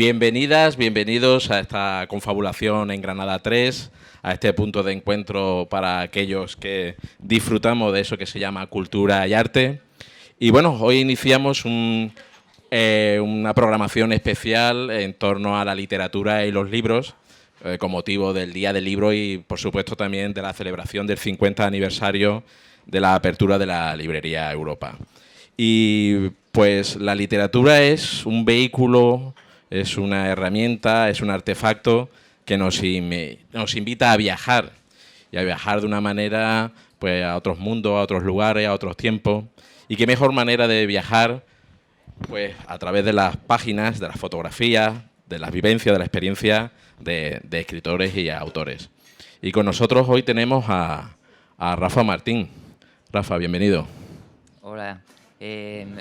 Bienvenidas, bienvenidos a esta confabulación en Granada 3, a este punto de encuentro para aquellos que disfrutamos de eso que se llama cultura y arte. Y bueno, hoy iniciamos una programación especial en torno a la literatura y los libros, con motivo del Día del Libro y, por supuesto, también de la celebración del 50 aniversario de la apertura de la librería Europa. Y pues la literatura es un vehículo, es una herramienta, es un artefacto que nos invita a viajar y a viajar de una manera pues a otros mundos, a otros lugares, a otros tiempos. Y qué mejor manera de viajar pues a través de las páginas, de las fotografías, de las vivencias, de la experiencia de escritores y autores. Y con nosotros hoy tenemos a Rafa Martín. Rafa, bienvenido. Hola.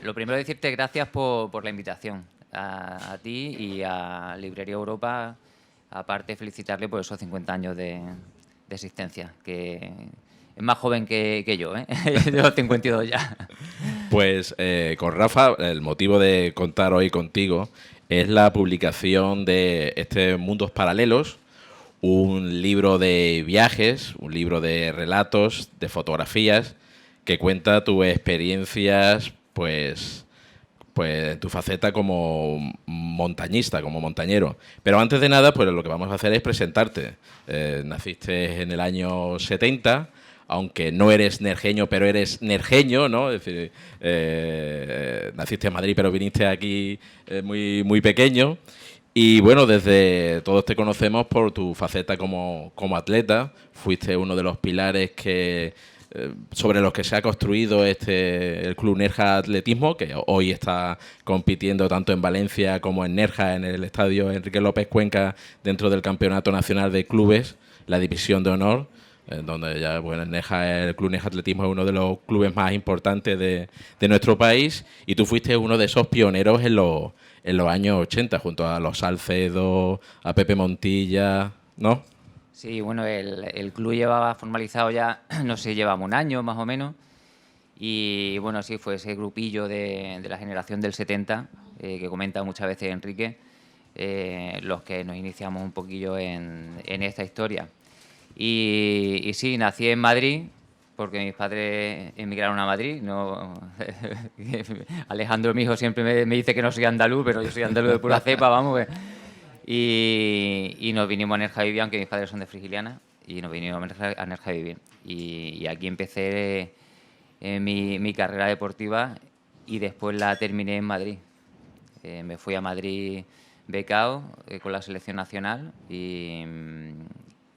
Lo primero decirte gracias por la invitación a ti y a Librería Europa. Aparte, felicitarle por esos 50 años de existencia, que es más joven que yo, ¿eh? Yo tengo 52 ya. Pues con Rafa, el motivo de contar hoy contigo es la publicación de este Mundos Paralelos, un libro de viajes, un libro de relatos, de fotografías, que cuenta tus experiencias, pues en tu faceta como montañista, como montañero. Pero antes de nada, pues lo que vamos a hacer es presentarte. Naciste en el año 70, aunque no eres nerjeño, pero eres nerjeño, ¿no? Es decir, naciste en Madrid, pero viniste aquí muy pequeño. Y bueno, desde todos te conocemos por tu faceta como atleta. Fuiste uno de los pilares sobre los que se ha construido el Club Nerja Atletismo, que hoy está compitiendo tanto en Valencia como en Nerja, en el estadio Enrique López Cuenca, dentro del Campeonato Nacional de Clubes, la División de Honor, donde ya, bueno, el Club Nerja Atletismo es uno de los clubes más importantes de nuestro país, y tú fuiste uno de esos pioneros en los años 80, junto a los Salcedo, a Pepe Montilla, ¿no? Sí, bueno, el club llevaba formalizado ya, no sé, llevamos un año más o menos. Y bueno, sí, fue ese grupillo de la generación del 70, que comenta muchas veces Enrique, los que nos iniciamos un poquillo en esta historia. Y sí, nací en Madrid, porque mis padres emigraron a Madrid. No, Alejandro, mi hijo, siempre me dice que no soy andaluz, pero yo soy andaluz de pura cepa, vamos. Y nos vinimos a Nerja a vivir, aunque mis padres son de Frigiliana, y nos vinimos a Nerja a vivir. Y aquí empecé mi carrera deportiva y después la terminé en Madrid. Me fui a Madrid becado con la selección nacional y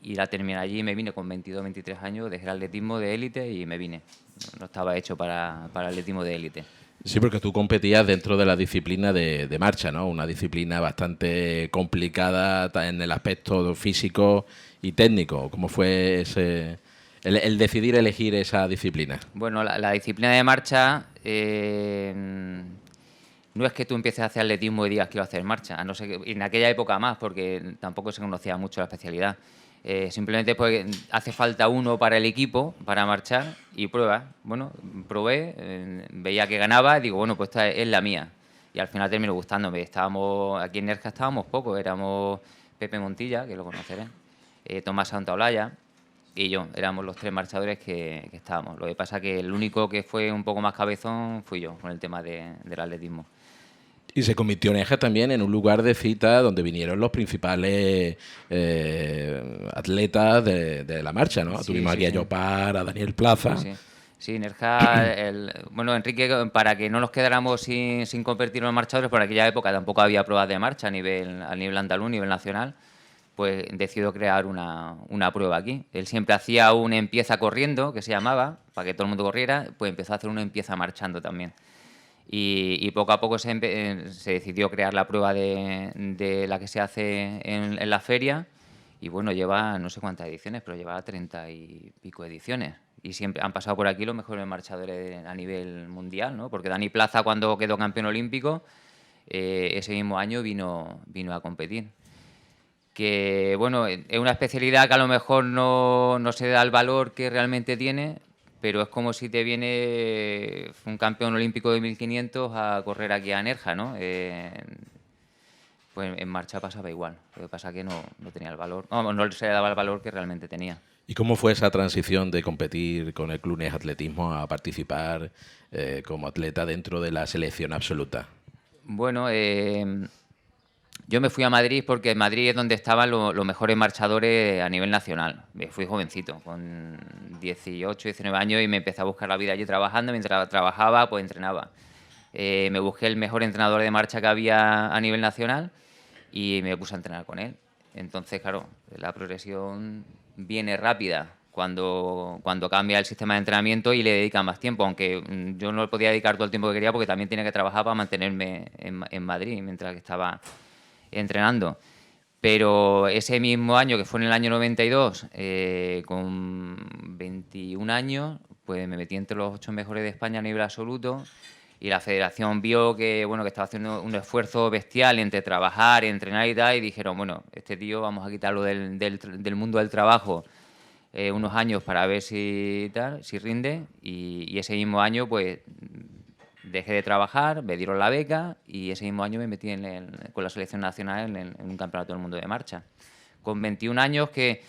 la terminé allí y me vine con 22, 23 años, dejé el atletismo de élite y me vine. No estaba hecho para el atletismo de élite. Sí, porque tú competías dentro de la disciplina de marcha, ¿no? Una disciplina bastante complicada en el aspecto físico y técnico. ¿Cómo fue el decidir elegir esa disciplina? Bueno, la disciplina de marcha no es que tú empieces a hacer atletismo y digas quiero hacer marcha, a no ser que en aquella época más, porque tampoco se conocía mucho la especialidad. Simplemente pues hace falta uno para el equipo, para marchar, y prueba. Bueno, probé, veía que ganaba y digo, bueno, pues esta es la mía. Y al final terminó gustándome. Aquí en Nerja estábamos pocos, éramos Pepe Montilla, que lo conoceré, Tomás Santaolalla y yo. Éramos los tres marchadores que estábamos. Lo que pasa que el único que fue un poco más cabezón fui yo, con el tema del atletismo. Y se convirtió Nerja también en un lugar de cita donde vinieron los principales atletas de la marcha, ¿no? Sí, Tuvimos sí, aquí a sí. Jopar, a Daniel Plaza. Sí, sí. Sí, Nerja, bueno, Enrique, para que no nos quedáramos sin competir en los marchadores, por aquella época tampoco había pruebas de marcha a nivel andaluz, a nivel nacional, pues decidió crear una prueba aquí. Él siempre hacía un empieza corriendo, que se llamaba, para que todo el mundo corriera, pues empezó a hacer un empieza marchando también. Y poco a poco se decidió crear la prueba de la que se hace en la feria. Y bueno, lleva no sé cuántas ediciones, pero lleva 30 y pico ediciones. Y siempre han pasado por aquí los mejores marchadores a nivel mundial, ¿no? Porque Dani Plaza, cuando quedó campeón olímpico, ese mismo año vino a competir. Que, bueno, es una especialidad que a lo mejor no se da el valor que realmente tiene, pero es como si te viene un campeón olímpico de 1500 a correr aquí a Nerja, ¿no? Pues en marcha pasaba igual. Lo que pasa es que no tenía el valor, vamos, no se le daba el valor que realmente tenía. ¿Y cómo fue esa transición de competir con el Club Nes Atletismo a participar como atleta dentro de la selección absoluta? Bueno, yo me fui a Madrid porque en Madrid es donde estaban los mejores marchadores a nivel nacional. Fui jovencito, con 18, 19 años, y me empecé a buscar la vida allí trabajando. Mientras trabajaba, pues entrenaba. Me busqué el mejor entrenador de marcha que había a nivel nacional y me puse a entrenar con él. Entonces, claro, la progresión viene rápida cuando cambia el sistema de entrenamiento y le dedican más tiempo, aunque yo no le podía dedicar todo el tiempo que quería porque también tenía que trabajar para mantenerme en Madrid mientras que estaba entrenando. Pero ese mismo año, que fue en el año 92, con 21 años, pues me metí entre los 8 mejores de España a nivel absoluto, y la federación vio que, bueno, que estaba haciendo un esfuerzo bestial entre trabajar, entrenar y tal, y dijeron, bueno, este tío vamos a quitarlo del mundo del trabajo unos años para ver si tal, si rinde, y ese mismo año pues dejé de trabajar, me dieron la beca y ese mismo año me metí con la selección nacional en un campeonato del mundo de marcha. Con 21 años que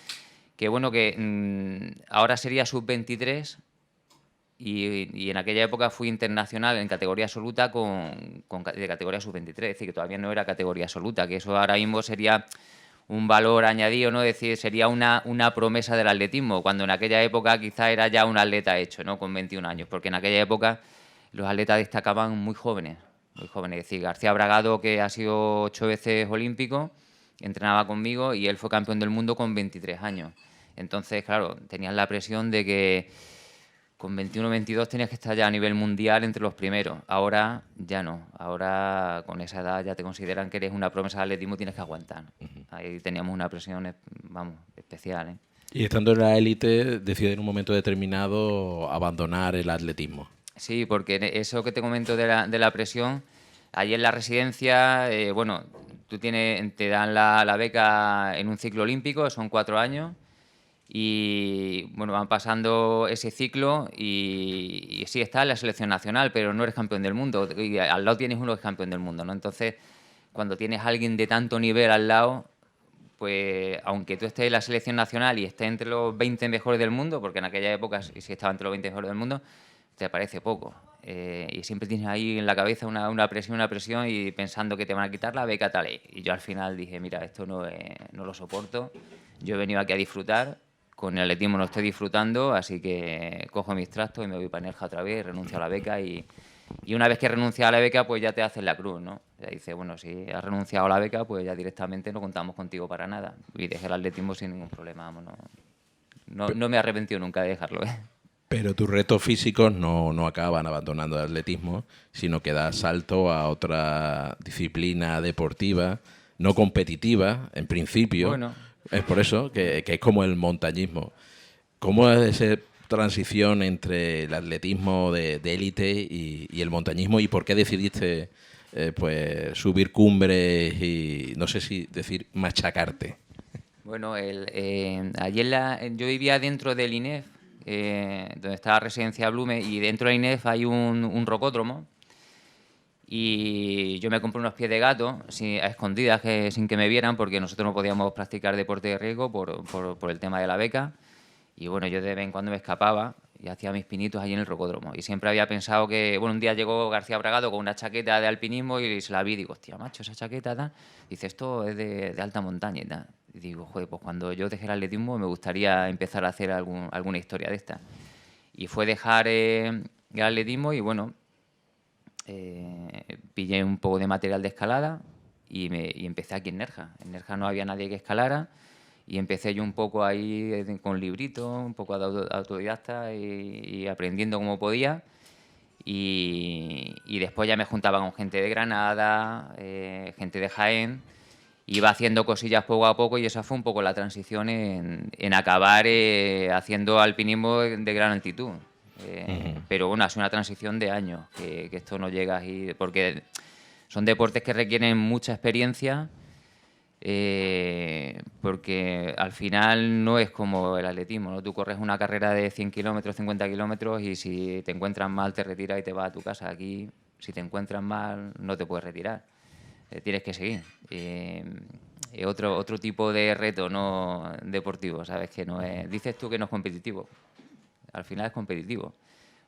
bueno, que ahora sería sub-23, y en aquella época fui internacional en categoría absoluta de categoría sub-23, es decir, que todavía no era categoría absoluta, que eso ahora mismo sería un valor añadido, ¿no? Es decir, sería una promesa del atletismo, cuando en aquella época quizá era ya un atleta hecho, ¿no? Con 21 años, porque en aquella época los atletas destacaban muy jóvenes, muy jóvenes. Es decir, García Bragado, que ha sido 8 veces olímpico, entrenaba conmigo y él fue campeón del mundo con 23 años. Entonces, claro, tenías la presión de que con 21 o 22 tenías que estar ya a nivel mundial entre los primeros. Ahora ya no. Ahora con esa edad ya te consideran que eres una promesa de atletismo y tienes que aguantar. Ahí teníamos una presión, vamos, especial, ¿eh? Y estando en la élite, decide en un momento determinado abandonar el atletismo. Sí, porque eso que te comento de la presión, allí en la residencia, bueno, te dan la beca en un ciclo olímpico, son 4 años, y bueno, van pasando ese ciclo y sí está en la selección nacional, pero no eres campeón del mundo, y al lado tienes uno que es campeón del mundo, ¿no? Entonces, cuando tienes a alguien de tanto nivel al lado, pues aunque tú estés en la selección nacional y estés entre los 20 mejores del mundo, porque en aquella época sí estaba entre los 20 mejores del mundo, te parece poco. Y siempre tienes ahí en la cabeza una presión y pensando que te van a quitar la beca tal. Y yo al final dije, mira, esto no lo soporto. Yo he venido aquí a disfrutar, con el atletismo no estoy disfrutando, así que cojo mis trastos y me voy para Nerja otra vez, renuncio a la beca y una vez que renuncias a la beca, pues ya te hacen la cruz, ¿no? Ya dice, bueno, si has renunciado a la beca, pues ya directamente no contamos contigo para nada. Y dejé el atletismo sin ningún problema, vamos, no me he arrepentido nunca de dejarlo, ¿eh? Pero tus retos físicos no acaban abandonando el atletismo, sino que das salto a otra disciplina deportiva, no competitiva, en principio. Bueno, Es por eso que es como el montañismo. ¿Cómo es esa transición entre el atletismo de élite y el montañismo? ¿Y por qué decidiste pues subir cumbres y, no sé si decir, machacarte? bueno, allí yo vivía dentro del INEF, donde está la residencia Blume, y dentro del INEF hay un rocódromo. Y yo me compré unos pies de gato a escondidas, sin que me vieran, porque nosotros no podíamos practicar deporte de riesgo por el tema de la beca. Y bueno, yo de vez en cuando me escapaba y hacía mis pinitos allí en el rocódromo. Y siempre había pensado que, bueno, un día llegó García Bragado con una chaqueta de alpinismo y se la vi y digo, hostia, macho, esa chaqueta, tal. Dice, esto es de alta montaña y tal. Y digo, joder, pues cuando yo dejé el atletismo me gustaría empezar a hacer alguna historia de esta. Y fue dejar el atletismo y bueno, pillé un poco de material de escalada y empecé aquí en Nerja. En Nerja no había nadie que escalara y empecé yo un poco ahí con libritos, un poco de autodidacta y aprendiendo como podía. Y después ya me juntaba con gente de Granada, gente de Jaén. Iba haciendo cosillas poco a poco y esa fue un poco la transición en acabar haciendo alpinismo de gran altitud. Pero bueno, ha sido una transición de años, que esto no llega así, porque son deportes que requieren mucha experiencia, porque al final no es como el atletismo, ¿no? Tú corres una carrera de 100 kilómetros, 50 kilómetros y si te encuentras mal te retiras y te vas a tu casa. Aquí, si te encuentras mal, no te puedes retirar. tienes que seguir. Otro tipo de reto no deportivo, ¿sabes? Que no es, dices tú que no es competitivo. Al final es competitivo.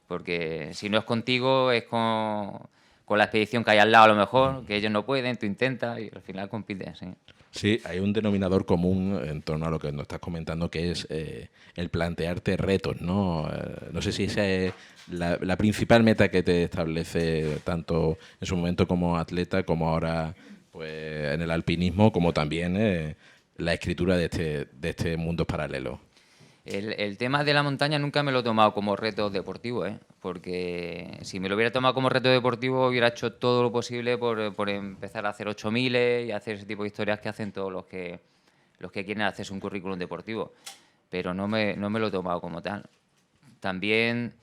Porque si no es contigo, es con la expedición que hay al lado a lo mejor, que ellos no pueden, tú intentas y al final compites, sí. Sí, hay un denominador común en torno a lo que nos estás comentando, que es el plantearte retos, ¿no? No sé si esa es la principal meta que te establece tanto en su momento como atleta, como ahora pues en el alpinismo, como también la escritura de este mundo paralelo. El tema de la montaña nunca me lo he tomado como reto deportivo, ¿eh? Porque si me lo hubiera tomado como reto deportivo hubiera hecho todo lo posible por empezar a hacer 8000 y hacer ese tipo de historias que hacen todos los que quieren hacerse un currículum deportivo. Pero no me lo he tomado como tal. También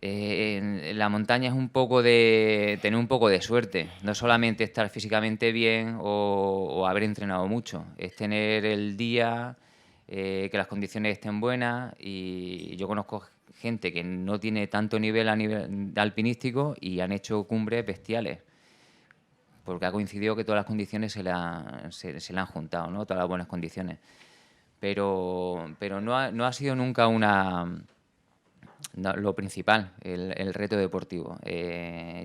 en la montaña es un poco de tener un poco de suerte. No solamente estar físicamente bien o haber entrenado mucho. Es tener el día... que las condiciones estén buenas y yo conozco gente que no tiene tanto nivel a nivel alpinístico y han hecho cumbres bestiales porque ha coincidido que todas las condiciones se le han juntado, ¿no? Todas las buenas condiciones. Pero no ha sido nunca lo principal, el reto deportivo.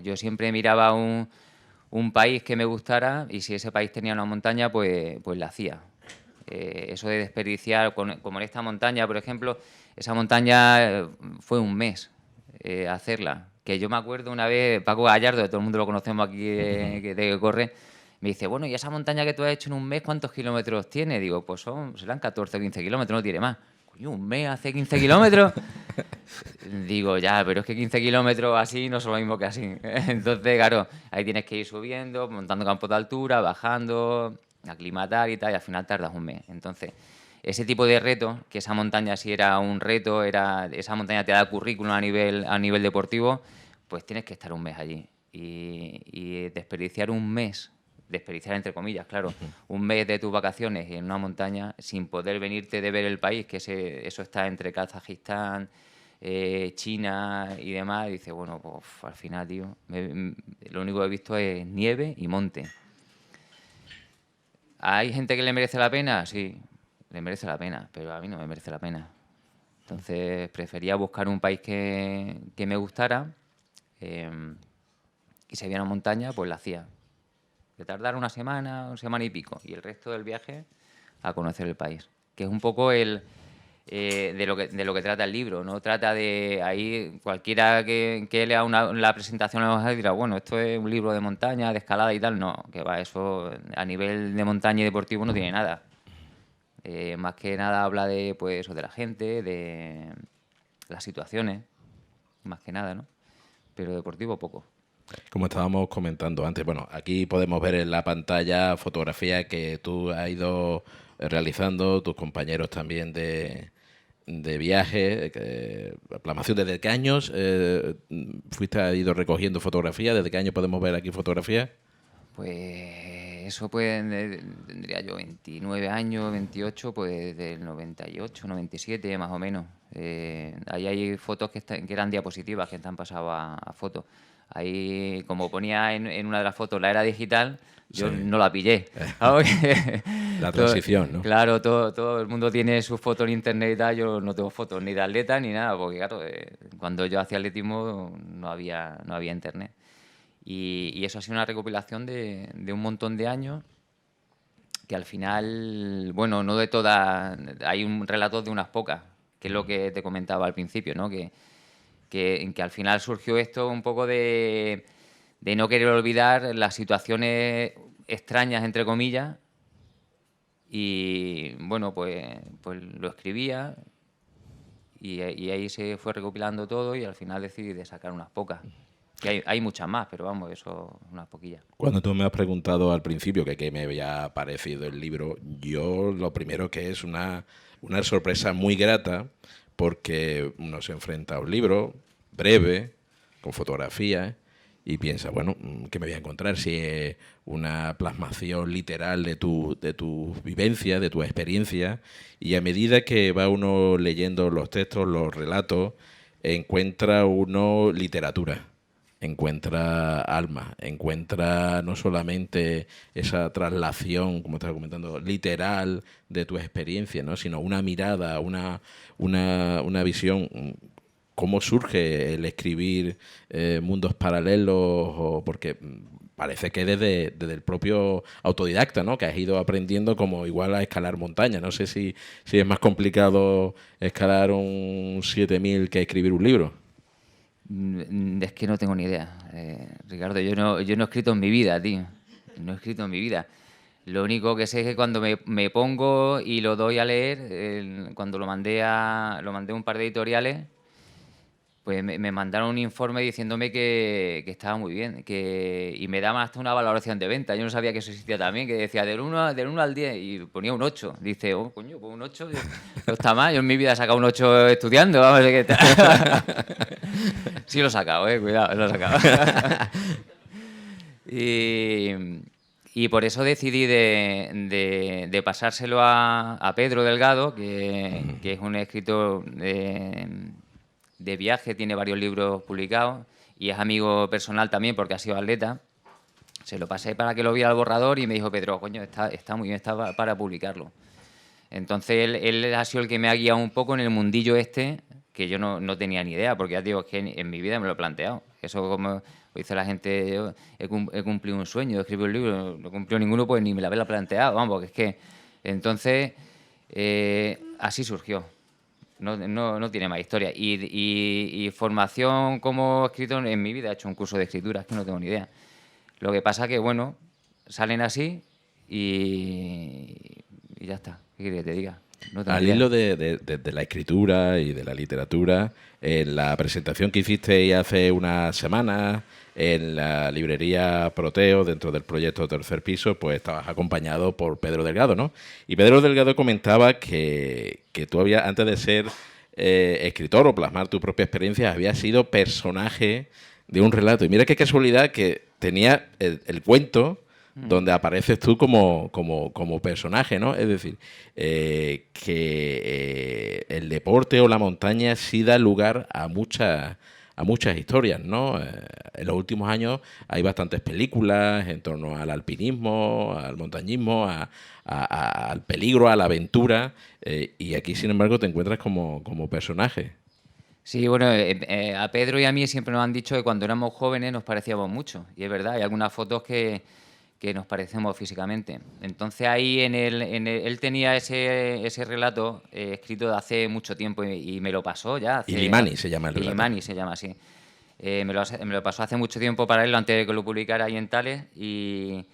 Yo siempre miraba un país que me gustara y si ese país tenía una montaña, pues la hacía. Eso de desperdiciar, como en esta montaña, por ejemplo, esa montaña fue un mes hacerla. Que yo me acuerdo una vez, Paco Gallardo, que todo el mundo lo conocemos aquí que corre, me dice, bueno, ¿y esa montaña que tú has hecho en un mes cuántos kilómetros tiene? Digo, pues serán 14 o 15 kilómetros, no tiene más. Coño, un mes hace 15 kilómetros. Digo, ya, pero es que 15 kilómetros así no son lo mismo que así. Entonces, claro, ahí tienes que ir subiendo, montando campos de altura, bajando, aclimatar y tal, y al final tardas un mes. Entonces, ese tipo de reto, que esa montaña sí era un reto, esa montaña te da currículum a nivel deportivo, pues tienes que estar un mes allí. Y desperdiciar un mes, desperdiciar entre comillas, claro, un mes de tus vacaciones en una montaña sin poder venirte de ver el país, que eso está entre Kazajistán, China y demás, y dice, bueno, pues al final, tío, lo único que he visto es nieve y monte. ¿Hay gente que le merece la pena? Sí, le merece la pena, pero a mí no me merece la pena. Entonces prefería buscar un país que me gustara y si había una montaña, pues la hacía. De tardar una semana y pico, y el resto del viaje a conocer el país. Que es un poco de lo que trata el libro, ¿no? Trata de ahí cualquiera que lea la presentación y dirá, bueno, esto es un libro de montaña, de escalada y tal. No, que va, eso a nivel de montaña y deportivo no tiene nada. Más que nada habla de, pues, eso, de la gente, de las situaciones, más que nada, ¿no? Pero deportivo poco. Como estábamos comentando antes, bueno, aquí podemos ver en la pantalla fotografías que tú has ido realizando, tus compañeros también de viaje, Plasmación. ¿Desde qué años has ido recogiendo fotografías? ¿Desde qué año podemos ver aquí fotografías? Pues eso tendría yo 29 años, 28, pues del 98, 97 más o menos. Ahí hay fotos que eran diapositivas que están pasadas a fotos. Ahí, como ponía en una de las fotos, la era digital, yo no la pillé. La transición, ¿no? Claro, todo el mundo tiene sus fotos en internet y tal. Yo no tengo fotos ni de atleta ni nada, porque claro, cuando yo hacía atletismo no había internet. Y eso ha sido una recopilación de un montón de años que al final, bueno, no de todas, hay un relato de unas pocas, que es lo que te comentaba al principio, ¿no? Que al final surgió esto un poco de no querer olvidar las situaciones extrañas, entre comillas, y bueno, pues lo escribía y ahí se fue recopilando todo y al final decidí de sacar unas pocas. Que hay muchas más, pero vamos, eso unas poquillas. Cuando tú me has preguntado al principio que qué me había parecido el libro, yo lo primero que es una sorpresa muy grata, porque uno se enfrenta a un libro breve, con fotografías, y piensa, bueno, ¿qué me voy a encontrar? Si es una plasmación literal de tu vivencia, de tu experiencia, y a medida que va uno leyendo los textos, los relatos, encuentra uno literatura. encuentra alma, encuentra no solamente esa traslación, como estaba comentando, literal de tu experiencia, ¿no? Sino una mirada, una visión. ¿Cómo surge el escribir mundos paralelos? Porque parece que desde el propio autodidacta, ¿no? Que has ido aprendiendo como igual a escalar montañas. No sé si es más complicado escalar un 7000 que escribir un libro. Es que no tengo ni idea, Ricardo. Yo no he escrito en mi vida, tío. No he escrito en mi vida. Lo único que sé es que cuando me pongo y lo doy a leer, cuando lo mandé a un par de editoriales, pues me mandaron un informe diciéndome que estaba muy bien, y me daban hasta una valoración de venta. Yo no sabía que eso existía también, que decía del 1 al 10 y ponía un 8. Dice, oh, coño, pues un 8 no está mal. Yo en mi vida he sacado un 8 estudiando, vamos, que sí lo he sacado, cuidado, lo he sacado. Y por eso decidí de pasárselo a Pedro Delgado, que es un escritor de viaje, tiene varios libros publicados y es amigo personal también porque ha sido atleta. Se lo pasé para que lo viera al borrador y me dijo, Pedro, coño, está muy bien, está para publicarlo. Entonces él ha sido el que me ha guiado un poco en el mundillo este, que yo no tenía ni idea, porque ya te digo, es que en mi vida me lo he planteado. Eso, como dice la gente, yo he cumplido un sueño, he escrito un libro, no he cumplido ninguno, pues ni me lo había planteado, vamos, porque es que... Entonces, así surgió. No tiene más historia. Y formación como escritor, en mi vida he hecho un curso de escritura, es que no tengo ni idea. Lo que pasa que, bueno, salen así y ya está. ¿Qué quieres que te diga? No tengo Al ni idea. hilo de la escritura y de la literatura, en la presentación que hiciste hace unas semanas en la librería Proteo, dentro del proyecto Tercer Piso, pues estabas acompañado por Pedro Delgado, ¿no? Y Pedro Delgado comentaba que tú habías, antes de ser escritor o plasmar tu propia experiencia, habías sido personaje de un relato. Y mira qué casualidad que tenía el cuento donde apareces tú como personaje, ¿no? Es decir, que el deporte o la montaña sí da lugar a muchas historias, ¿no? En los últimos años hay bastantes películas en torno al alpinismo, al montañismo, al peligro, a la aventura, y aquí, sin embargo, te encuentras como personaje. Sí, bueno, a Pedro y a mí siempre nos han dicho que cuando éramos jóvenes nos parecíamos mucho. Y es verdad, hay algunas fotos que nos parecemos físicamente. Entonces ahí él tenía ese relato escrito de hace mucho tiempo y me lo pasó ya. Illimani se llama el relato. Illimani se llama así. Me lo pasó hace mucho tiempo para él, antes de que lo publicara ahí en Tales. Y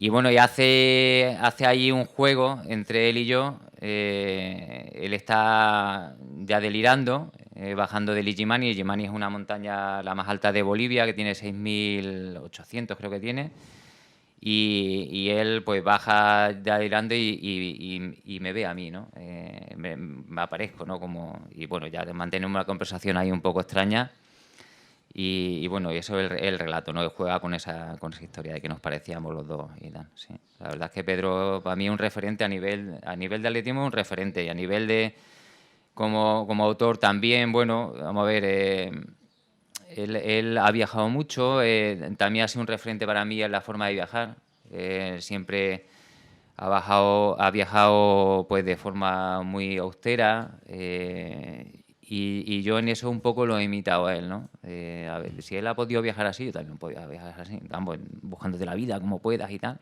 bueno, y hace ahí un juego entre él y yo. Él está ya delirando, bajando del Illimani. Illimani es una montaña la más alta de Bolivia, que tiene 6.800, creo que tiene. Y él pues baja ya delirando y me ve a mí, ¿no? Me aparezco, ¿no? Y bueno, ya mantenemos una conversación ahí un poco extraña. Y bueno, y eso es el relato, ¿no? Él juega con esa historia de que nos parecíamos los dos y tal, sí. La verdad es que Pedro para mí es un referente a nivel de atletismo, un referente, y a nivel de como autor también, bueno, vamos a ver, él ha viajado mucho, también ha sido un referente para mí en la forma de viajar. Siempre ha viajado pues de forma muy austera, y yo en eso un poco lo he imitado a él, ¿no? A ver, si él ha podido viajar así, yo también podía viajar así, vamos, buscándote la vida como puedas y tal.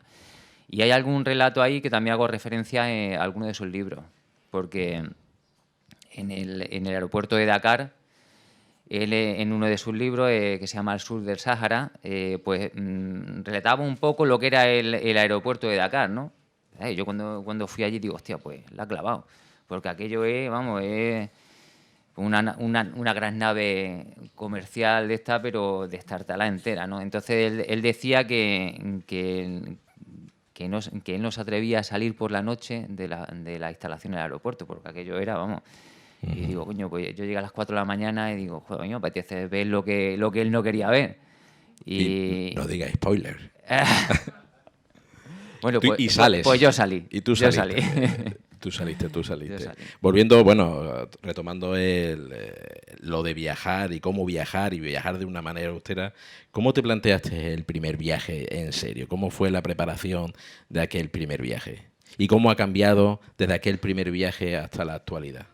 Y hay algún relato ahí que también hago referencia a alguno de sus libros, porque en el aeropuerto de Dakar, él en uno de sus libros, que se llama El sur del Sáhara, pues relataba un poco lo que era el aeropuerto de Dakar, ¿no? Yo cuando fui allí digo, hostia, pues la ha clavado, porque aquello es, vamos, es una gran nave comercial de esta, pero de destartalada entera, ¿no? Entonces él decía que él no se atrevía a salir por la noche de la instalación del aeropuerto, porque aquello era, vamos... Y digo, coño, pues yo llegué a las 4 de la mañana y digo, joder, coño, me apetece ver lo que él no quería ver. Y no digas spoiler. Bueno, y sales. Pues yo salí. Y tú Yo saliste. salí. Tú saliste. Yo salí. Volviendo, bueno, retomando lo de viajar y cómo viajar y viajar de una manera austera, ¿cómo te planteaste el primer viaje en serio? ¿Cómo fue la preparación de aquel primer viaje? ¿Y cómo ha cambiado desde aquel primer viaje hasta la actualidad?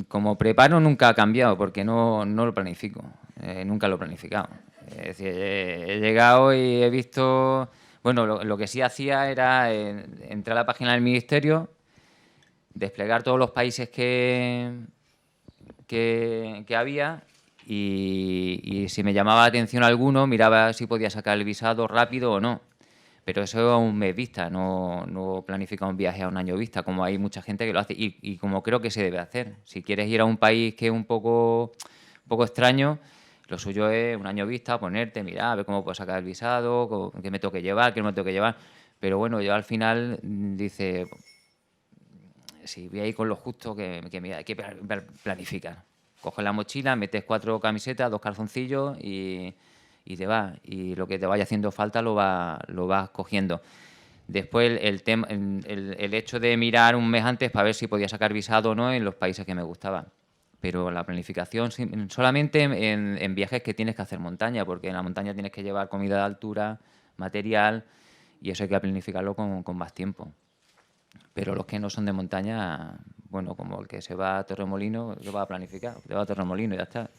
Como preparo nunca ha cambiado porque no lo planifico, nunca lo he planificado. Es decir, he llegado y he visto, bueno, lo que sí hacía era entrar a la página del ministerio, desplegar todos los países que había y si me llamaba la atención alguno, miraba si podía sacar el visado rápido o no. Pero eso a un mes vista, no planifica un viaje a un año vista, como hay mucha gente que lo hace y como creo que se debe hacer. Si quieres ir a un país que es un poco extraño, lo suyo es un año vista, ponerte, mirar, a ver cómo puedo sacar el visado, qué me tengo que llevar, qué no me tengo que llevar. Pero bueno, yo al final dice, si voy a ir con lo justo, que hay que planificar. Coges la mochila, metes 4 camisetas, 2 calzoncillos y te vas. Y lo que te vaya haciendo falta lo vas cogiendo. Después el hecho de mirar un mes antes para ver si podía sacar visado o no en los países que me gustaban. Pero la planificación solamente en viajes que tienes que hacer montaña, porque en la montaña tienes que llevar comida de altura, material, y eso hay que planificarlo con más tiempo. Pero los que no son de montaña, bueno, como el que se va a Torremolinos, ¿qué va a planificar? Te va a Torremolinos y ya está.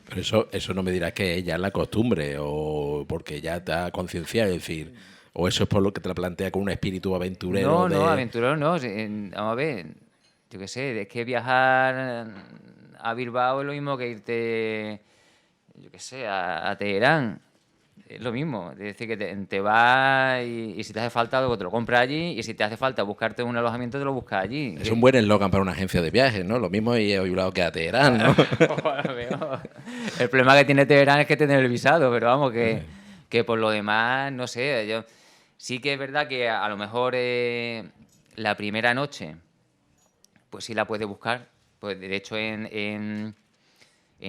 Pero eso no me dirás que ya es la costumbre o porque ya te ha concienciado, es decir, o eso es por lo que te la plantea con un espíritu aventurero. No, aventurero no. Vamos a ver, yo qué sé, es que viajar a Bilbao es lo mismo que irte, yo qué sé, a Teherán. Es lo mismo, es decir, que te vas y si te hace falta algo te lo compras allí y si te hace falta buscarte un alojamiento te lo buscas allí. Es un buen eslogan para una agencia de viajes, ¿no? Lo mismo y he hablado que a Teherán, ¿no? El problema que tiene Teherán es que tener el visado, pero vamos, que por lo demás, no sé, yo sí que es verdad que a lo mejor la primera noche, pues sí la puedes buscar. Pues de hecho en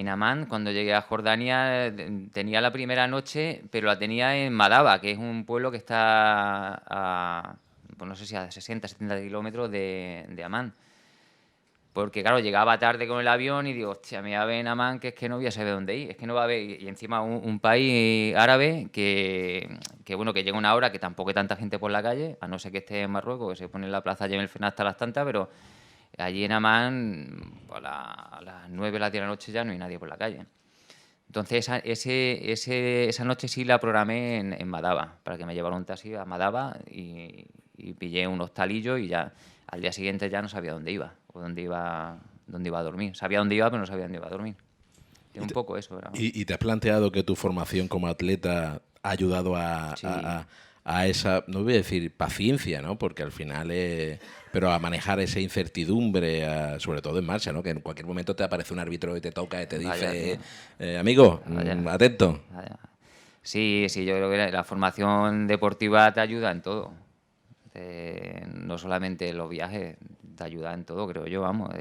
Amán, cuando llegué a Jordania, tenía la primera noche, pero la tenía en Madaba, que es un pueblo que está pues no sé si a 60, 70 kilómetros de Amán. Porque, claro, llegaba tarde con el avión y digo, hostia, me voy a ver en Amán que es que no voy a saber dónde ir. Es que no va a haber... Y encima un país árabe bueno, que llega una hora que tampoco hay tanta gente por la calle, a no ser que esté en Marruecos, que se pone en la plaza Yemel Fena hasta las tantas, pero allí en Amán, pues a las 9 de la noche ya no hay nadie por la calle. Entonces, esa noche sí la programé en Madaba, para que me llevara un taxi a Madaba y pillé un hostalillo y ya al día siguiente ya no sabía dónde iba o dónde iba a dormir. Sabía dónde iba, pero no sabía dónde iba a dormir. Es un poco eso, ¿verdad? ¿Y te has planteado que tu formación como atleta ha ayudado Sí. a esa, no voy a decir paciencia, ¿no? Porque al final pero a manejar esa incertidumbre, sobre todo en marcha, ¿no? Que en cualquier momento te aparece un árbitro y te toca y te dice, amigo, atento. Vaya. Sí, yo creo que la formación deportiva te ayuda en todo. No solamente en los viajes, te ayuda en todo, creo yo, vamos.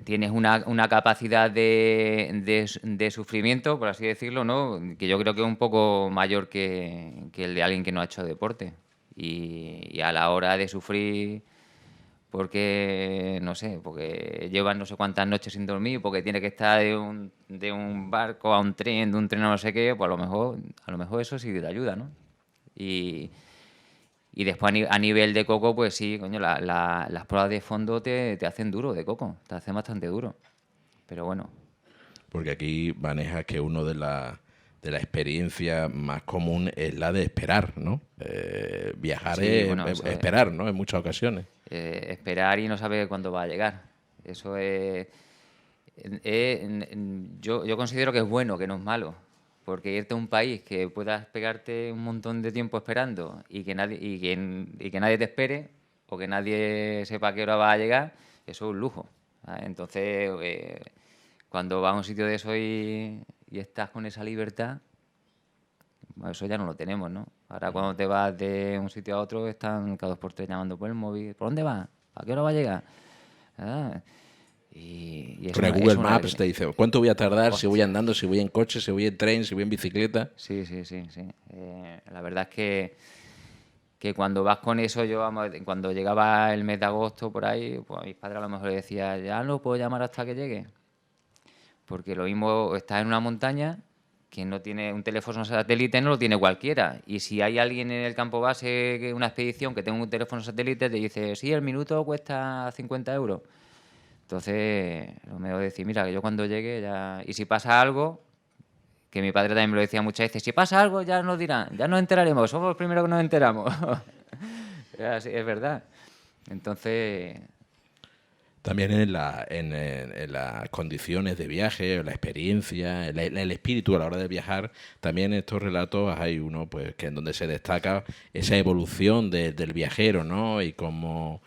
Tienes una capacidad de sufrimiento, por así decirlo, ¿no? Que yo creo que es un poco mayor que el de alguien que no ha hecho deporte. Y a la hora de sufrir, porque, no sé, porque llevan no sé cuántas noches sin dormir, porque tiene que estar de un barco a un tren, de un tren a no sé qué, pues a lo mejor eso sí te ayuda, ¿no? Y después a nivel de coco, pues sí, coño, las pruebas de fondo te hacen duro de coco, te hacen bastante duro. Pero bueno. Porque aquí manejas que uno de la experiencia más común es la de esperar, ¿no? Viajar Sí, es bueno, esperar, ¿no? En muchas ocasiones. Esperar y no saber cuándo va a llegar. Eso es... yo considero que es bueno, que no es malo. Porque irte a un país que puedas pegarte un montón de tiempo esperando y que nadie te espere o que nadie sepa a qué hora va a llegar, eso es un lujo. ¿Sabes? Entonces, cuando vas a un sitio de eso y estás con esa libertad, bueno, eso ya no lo tenemos, ¿no? Ahora cuando te vas de un sitio a otro están cada 2 por 3 llamando por el móvil. ¿Por dónde vas? ¿A qué hora va a llegar? Ah, y Con el Google Maps te dice, ¿cuánto voy a tardar? Si voy andando, si voy en coche, si voy en tren, si voy en bicicleta. Sí. La verdad es que que cuando vas con eso, yo, vamos, cuando llegaba el mes de agosto por ahí, pues a mis padres a lo mejor les decía, ya no puedo llamar hasta que llegue. Porque lo mismo estás en una montaña que no tiene un teléfono satélite, no lo tiene cualquiera. Y si hay alguien en el campo base, una expedición que tenga un teléfono satélite, te dice, sí, el minuto cuesta 50 euros. Entonces, lo mejor es decir, mira, que yo cuando llegue ya... Y si pasa algo, que mi padre también me lo decía muchas veces, si pasa algo ya nos dirán, ya nos enteraremos, somos los primeros que nos enteramos. Es verdad. Entonces... También en las condiciones de viaje, la experiencia, el espíritu a la hora de viajar, también en estos relatos hay uno pues que en donde se destaca esa evolución del viajero, ¿no? Y cómo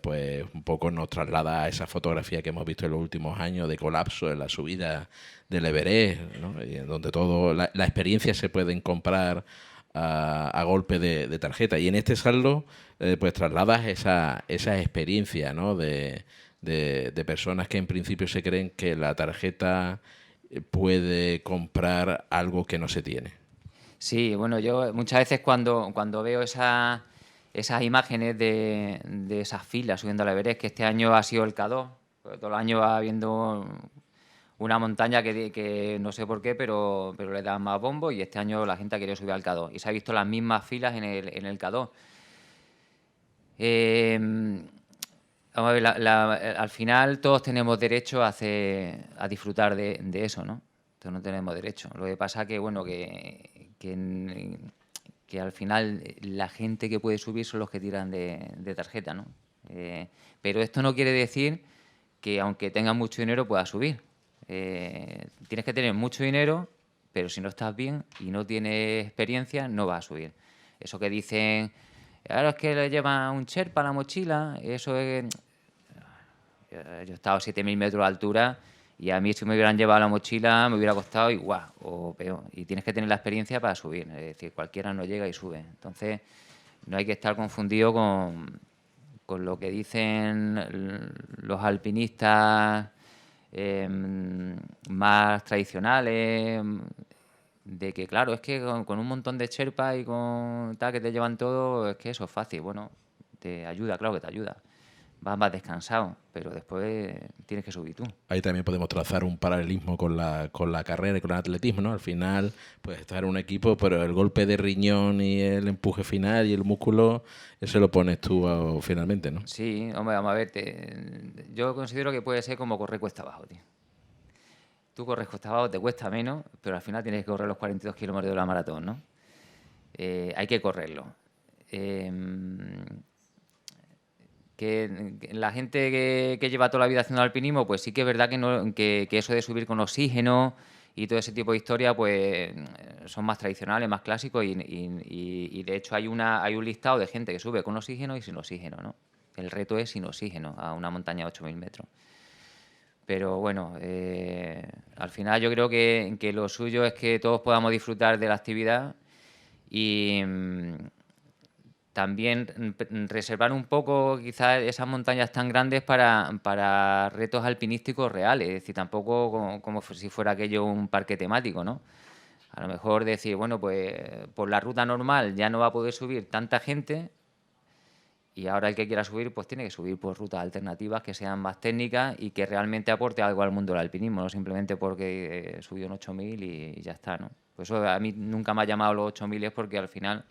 pues un poco nos traslada a esa fotografía que hemos visto en los últimos años de colapso en la subida del Everest, ¿no? Y en donde todo la experiencia se pueden comprar a golpe de tarjeta. Y en este saldo, pues trasladas esa experiencia, ¿no? De personas que en principio se creen que la tarjeta puede comprar algo que no se tiene. Sí, bueno, yo muchas veces cuando veo esas imágenes de esas filas subiendo al Everest, que este año ha sido el K2, porque todos los años va habiendo una montaña que no sé por qué, pero le dan más bombo, y este año la gente ha querido subir al K2 y se ha visto las mismas filas en el K2. Vamos a ver, al final todos tenemos derecho a disfrutar de eso, ¿no? Entonces no tenemos derecho. Lo que pasa que, bueno, que al final la gente que puede subir son los que tiran de tarjeta, ¿no? Pero esto no quiere decir que aunque tengas mucho dinero puedas subir. Tienes que tener mucho dinero, pero si no estás bien y no tienes experiencia, no vas a subir. Eso que dicen, ahora es que le lleva un Sherpa a la mochila, eso es... Yo he estado a 7.000 metros de altura y a mí si me hubieran llevado la mochila me hubiera costado igual o peor. Y tienes que tener la experiencia para subir, es decir, cualquiera no llega y sube. Entonces no hay que estar confundido con lo que dicen los alpinistas más tradicionales, de que claro, es que con un montón de Sherpas y con tal que te llevan todo, es que eso es fácil. Bueno, te ayuda, claro que te ayuda. Vas más descansado, pero después tienes que subir tú. Ahí también podemos trazar un paralelismo con la carrera y con el atletismo, ¿no? Al final, pues estar en un equipo, pero el golpe de riñón y el empuje final y el músculo, eso lo pones tú finalmente, ¿no? Sí, hombre, vamos a ver. Yo considero que puede ser como correr cuesta abajo, tío. Tú corres cuesta abajo, te cuesta menos, pero al final tienes que correr los 42 kilómetros de la maratón, ¿no? Hay que correrlo. Que la gente que lleva toda la vida haciendo alpinismo, pues sí que es verdad que eso de subir con oxígeno y todo ese tipo de historia, pues son más tradicionales, más clásicos y de hecho hay un listado de gente que sube con oxígeno y sin oxígeno, ¿no? El reto es sin oxígeno a una montaña de 8.000 metros. Pero bueno, al final yo creo que lo suyo es que todos podamos disfrutar de la actividad y también reservar un poco quizás esas montañas tan grandes para retos alpinísticos reales, es decir, tampoco como si fuera aquello un parque temático, ¿no? A lo mejor decir, bueno, pues por la ruta normal ya no va a poder subir tanta gente y ahora el que quiera subir pues tiene que subir por rutas alternativas que sean más técnicas y que realmente aporte algo al mundo del alpinismo, no simplemente porque subió en 8.000 y ya está, ¿no? Pues eso a mí nunca me ha llamado los 8.000 es porque al final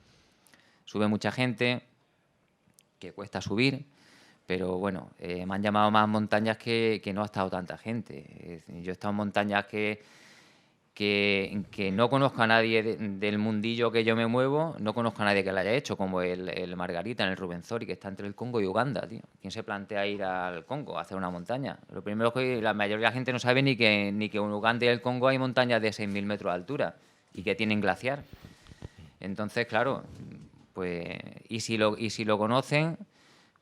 sube mucha gente, que cuesta subir, pero bueno, me han llamado más montañas que no ha estado tanta gente. Yo he estado en montañas que no conozco a nadie del mundillo que yo me muevo, no conozco a nadie que la haya hecho, como el Margarita en el Rubenzori, que está entre el Congo y Uganda, tío. ¿Quién se plantea ir al Congo a hacer una montaña? Lo primero es que la mayoría de la gente no sabe ni que en Uganda y el Congo hay montañas de 6.000 metros de altura y que tienen glaciar. Entonces, claro, pues y si lo conocen,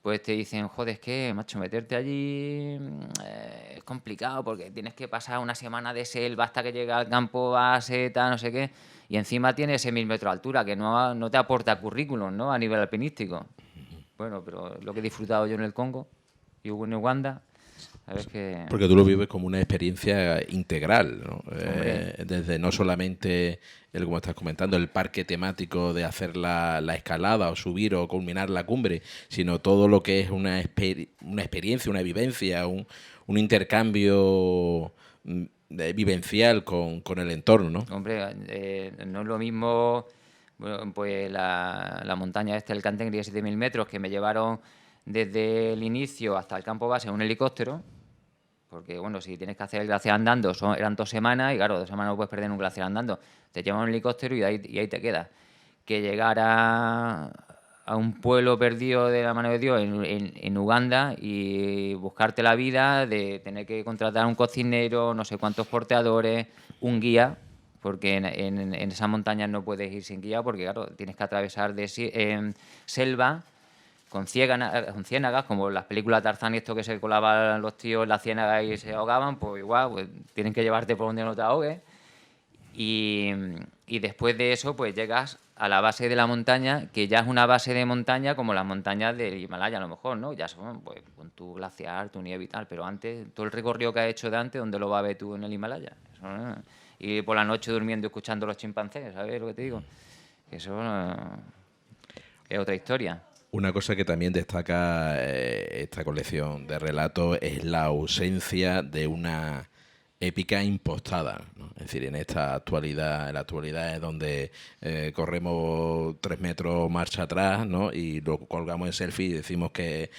pues te dicen, joder, es que, macho, meterte allí es complicado porque tienes que pasar una semana de selva hasta que llegue al campo base, tal, no sé qué, y encima tienes ese 1.000 metros de altura que no te aporta currículum, ¿no? A nivel alpinístico. Bueno, pero lo que he disfrutado yo en el Congo y en Uganda, ¿sabes? Que, Porque tú lo vives como una experiencia integral, ¿no? hombre, Desde no solamente, como estás comentando, el parque temático de hacer la escalada o subir o culminar la cumbre, sino todo lo que es una experiencia, una vivencia, un intercambio vivencial con el entorno, ¿no? hombre, no es lo mismo, bueno, pues la montaña el Cantegri de 7.000 metros, que me llevaron desde el inicio hasta el campo base en un helicóptero, porque bueno, si tienes que hacer el glaciar andando, eran 2 semanas, y claro, 2 semanas no puedes perder en un glaciar andando. Te llevan un helicóptero y ahí te quedas. Que llegar a un pueblo perdido de la mano de Dios en Uganda y buscarte la vida, de tener que contratar un cocinero, no sé cuántos porteadores, un guía, porque en esas montañas no puedes ir sin guía, porque claro, tienes que atravesar selva con ciénagas, como las películas Tarzán y esto, que se colaban los tíos en la ciénaga y se ahogaban, pues igual, pues tienen que llevarte por donde no te ahogues. Y, y después de eso, pues llegas a la base de la montaña, que ya es una base de montaña como las montañas del Himalaya, a lo mejor, ¿no? Ya son, pues, con tu glaciar, tu nieve y tal, pero antes, todo el recorrido que has hecho de antes, ¿dónde lo vas a ver tú en el Himalaya? Eso, ¿no? Y por la noche durmiendo y escuchando los chimpancés, ¿sabes lo que te digo? Eso es otra historia. Una cosa que también destaca esta colección de relatos es la ausencia de una épica impostada, ¿no? Es decir, en la actualidad es donde corremos 3 metros marcha atrás, ¿no? Y lo colgamos en selfie y decimos que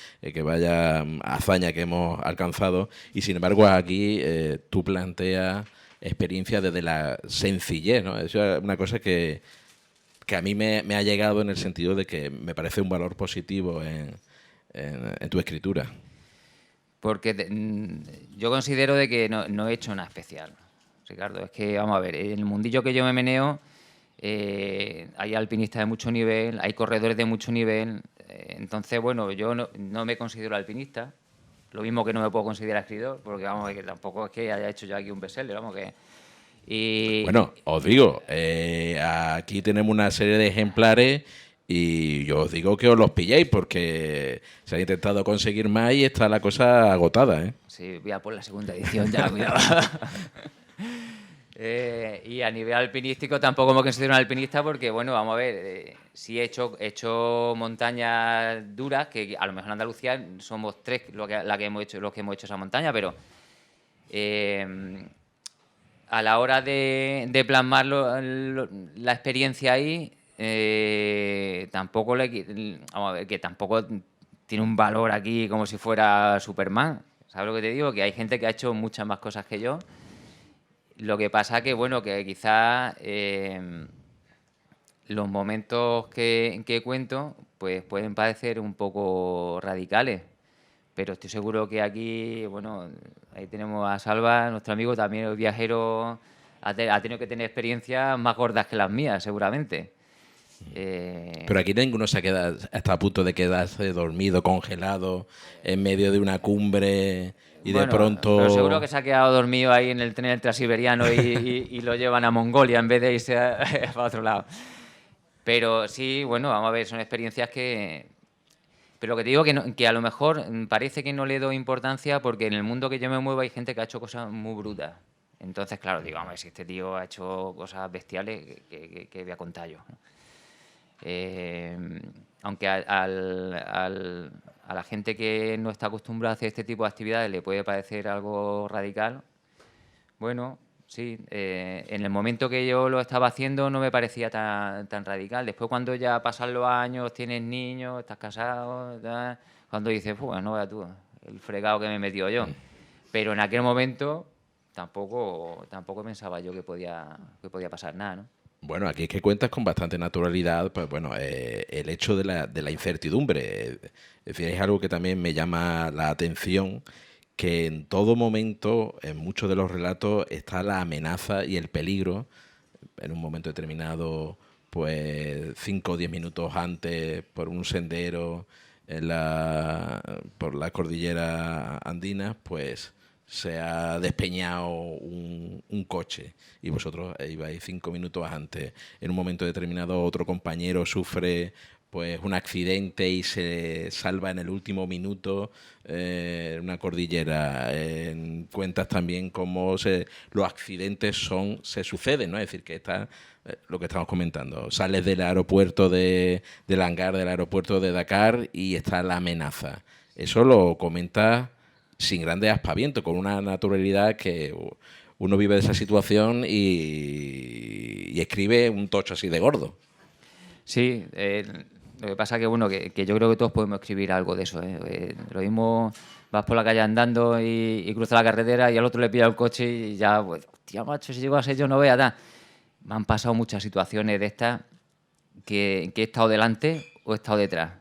vaya hazaña que hemos alcanzado. Y sin embargo aquí tú planteas experiencias desde la sencillez, ¿no? Eso es una cosa que a mí me ha llegado en el sentido de que me parece un valor positivo en tu escritura. Porque yo considero de que no he hecho nada especial, Ricardo. Es que, vamos a ver, en el mundillo que yo me meneo, hay alpinistas de mucho nivel, hay corredores de mucho nivel. Entonces, bueno, yo no me considero alpinista. Lo mismo que no me puedo considerar escritor, porque vamos, que tampoco es que haya hecho yo aquí un bestseller, vamos, que... Bueno, os digo, aquí tenemos una serie de ejemplares y yo os digo que os los pilléis porque se ha intentado conseguir más y está la cosa agotada, ¿eh? Sí, voy a por la segunda edición ya, cuidado. Y a nivel alpinístico tampoco me considero un alpinista porque, bueno, vamos a ver, sí he hecho montañas duras, que a lo mejor en Andalucía somos tres los que hemos hecho esa montaña, pero a la hora de plasmar la experiencia ahí, tampoco vamos a ver, que tampoco tiene un valor aquí como si fuera Superman. ¿Sabes lo que te digo? Que hay gente que ha hecho muchas más cosas que yo. Lo que pasa que, bueno, que quizás los momentos que cuento pues pueden parecer un poco radicales, pero estoy seguro que aquí, bueno, ahí tenemos a Salva, nuestro amigo, también el viajero, ha tenido que tener experiencias más gordas que las mías, seguramente. Pero aquí ninguno se queda hasta a punto de quedarse dormido, congelado, en medio de una cumbre y de Bueno, pero seguro pronto... que se ha quedado dormido ahí en el tren transiberiano y lo llevan a Mongolia en vez de irse para otro lado. Pero sí, bueno, vamos a ver, son experiencias que... Pero lo que te digo que a lo mejor parece que no le doy importancia porque en el mundo que yo me muevo hay gente que ha hecho cosas muy brutas. Entonces, claro, digo, hombre, si este tío ha hecho cosas bestiales, ¿qué voy a contar yo? Eh, Aunque a la gente que no está acostumbrada a hacer este tipo de actividades le puede parecer algo radical, bueno, sí, en el momento que yo lo estaba haciendo no me parecía tan radical. Después cuando ya pasan los años, tienes niños, estás casado, tal, cuando dices, pues no veas tú, el fregado que me he metido yo. Pero en aquel momento tampoco pensaba yo que podía pasar nada, ¿no? Bueno, aquí es que cuentas con bastante naturalidad, pues bueno, el hecho de la incertidumbre. Es decir, es algo que también me llama la atención, que en todo momento, en muchos de los relatos, está la amenaza y el peligro. En un momento determinado, pues 5 o 10 minutos antes, por un sendero por la cordillera andina, pues se ha despeñado un coche y vosotros ibais 5 minutos antes. En un momento determinado otro compañero sufre pues un accidente y se salva en el último minuto una cordillera. Cuentas también cómo los accidentes se suceden, ¿no? Es decir, que está lo que estamos comentando. Sales del aeropuerto del hangar del aeropuerto de Dakar y está la amenaza. Eso lo comentas sin grandes aspavientos, con una naturalidad que uno vive de esa situación y escribe un tocho así de gordo. Sí, lo que pasa que, bueno, que yo creo que todos podemos escribir algo de eso, ¿eh? Lo mismo vas por la calle andando y cruzas la carretera y al otro le pilla el coche y ya, pues, hostia, macho, si llego a ser yo no vea tal. Me han pasado muchas situaciones de estas que he estado delante o he estado detrás.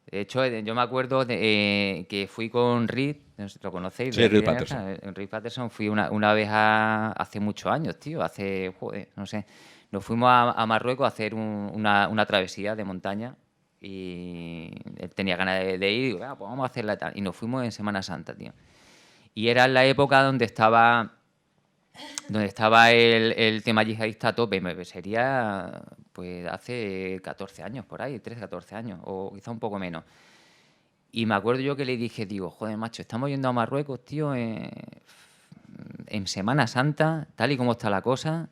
De hecho, yo me acuerdo que fui con Reed, no sé si lo conocéis, de Sí, aquí Reed de Patterson. Nerja. Reed Patterson, fui una vez hace muchos años, tío, hace, joder, no sé. Nos fuimos a Marruecos a hacer una travesía de montaña y él tenía ganas de ir y digo, "Ah, pues vamos a hacerla y tal". Y nos fuimos en Semana Santa, tío. Y era en la época donde estaba el tema yihadista a tope. Sería pues hace 14 años por ahí, 13, 14 años, o quizá un poco menos. Y me acuerdo yo que le dije, digo, joder, macho, estamos yendo a Marruecos, tío, en Semana Santa, tal y como está la cosa.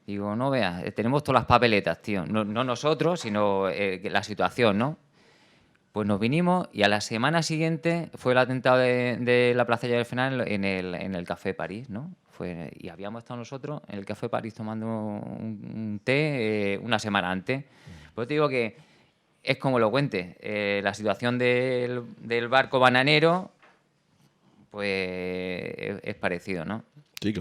Digo, no veas, tenemos todas las papeletas, tío. No, no nosotros, sino la situación, ¿no? Pues nos vinimos y a la semana siguiente fue el atentado de la Plaza del Fenal en el Café París, ¿no? Y habíamos estado nosotros en el Café París tomando un té una semana antes. Pues te digo que es como lo cuente. La situación del barco bananero, pues es parecido, ¿no? Sí,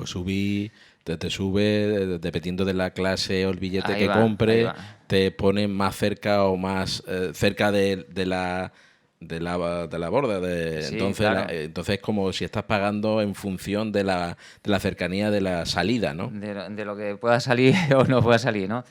que te sube, dependiendo de la clase o el billete Ahí que va, ahí compre, va. te ponen más cerca o más cerca de la borda. Sí, Entonces, claro. entonces es como si estás pagando en función de la cercanía de la salida, ¿no? De lo que pueda salir o no pueda salir, ¿no?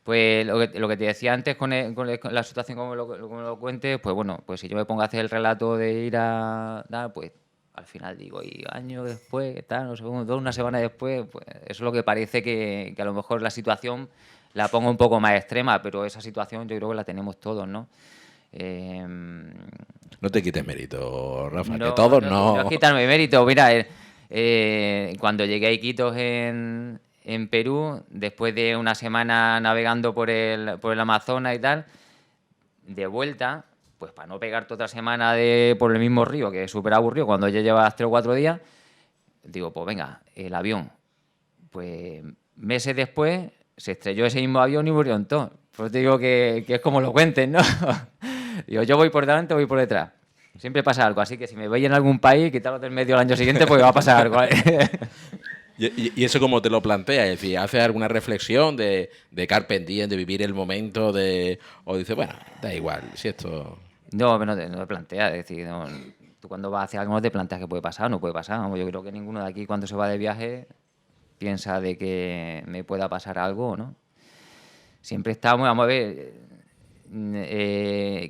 Pues lo que te decía antes con la situación como lo cuentes, pues bueno, pues si yo me pongo a hacer el relato de ir a tal, pues al final digo, y años después, tal, no sé, una semana después, pues eso es lo que parece que a lo mejor la situación la pongo un poco más extrema, pero esa situación yo creo que la tenemos todos, ¿no? No te quites mérito, Rafa, que No, todos no, no es no. quitarme mérito. Mira, cuando llegué a Iquitos en Perú, después de una semana navegando por el Amazonas y tal, de vuelta, pues para no pegarte otra semana por el mismo río, que es súper aburrido, cuando ya llevas 3 o 4 días, digo, pues venga, el avión. Pues meses después se estrelló ese mismo avión y murieron todos. Pues te digo que es como lo cuenten, ¿no? Digo, yo voy por delante, voy por detrás. Siempre pasa algo, así que si me veis en algún país, quitaros del medio el año siguiente, pues va a pasar algo, ¿vale? Y eso como te lo planteas, es decir, haces alguna reflexión de Carpe Diem, de vivir el momento, o dices, bueno, da igual, si esto. No, pero no te planteas, es decir, tú cuando vas a hacer algo no te planteas que puede pasar o no puede pasar. Vamos, yo creo que ninguno de aquí cuando se va de viaje piensa de que me pueda pasar algo, ¿no? Siempre estamos, vamos a ver,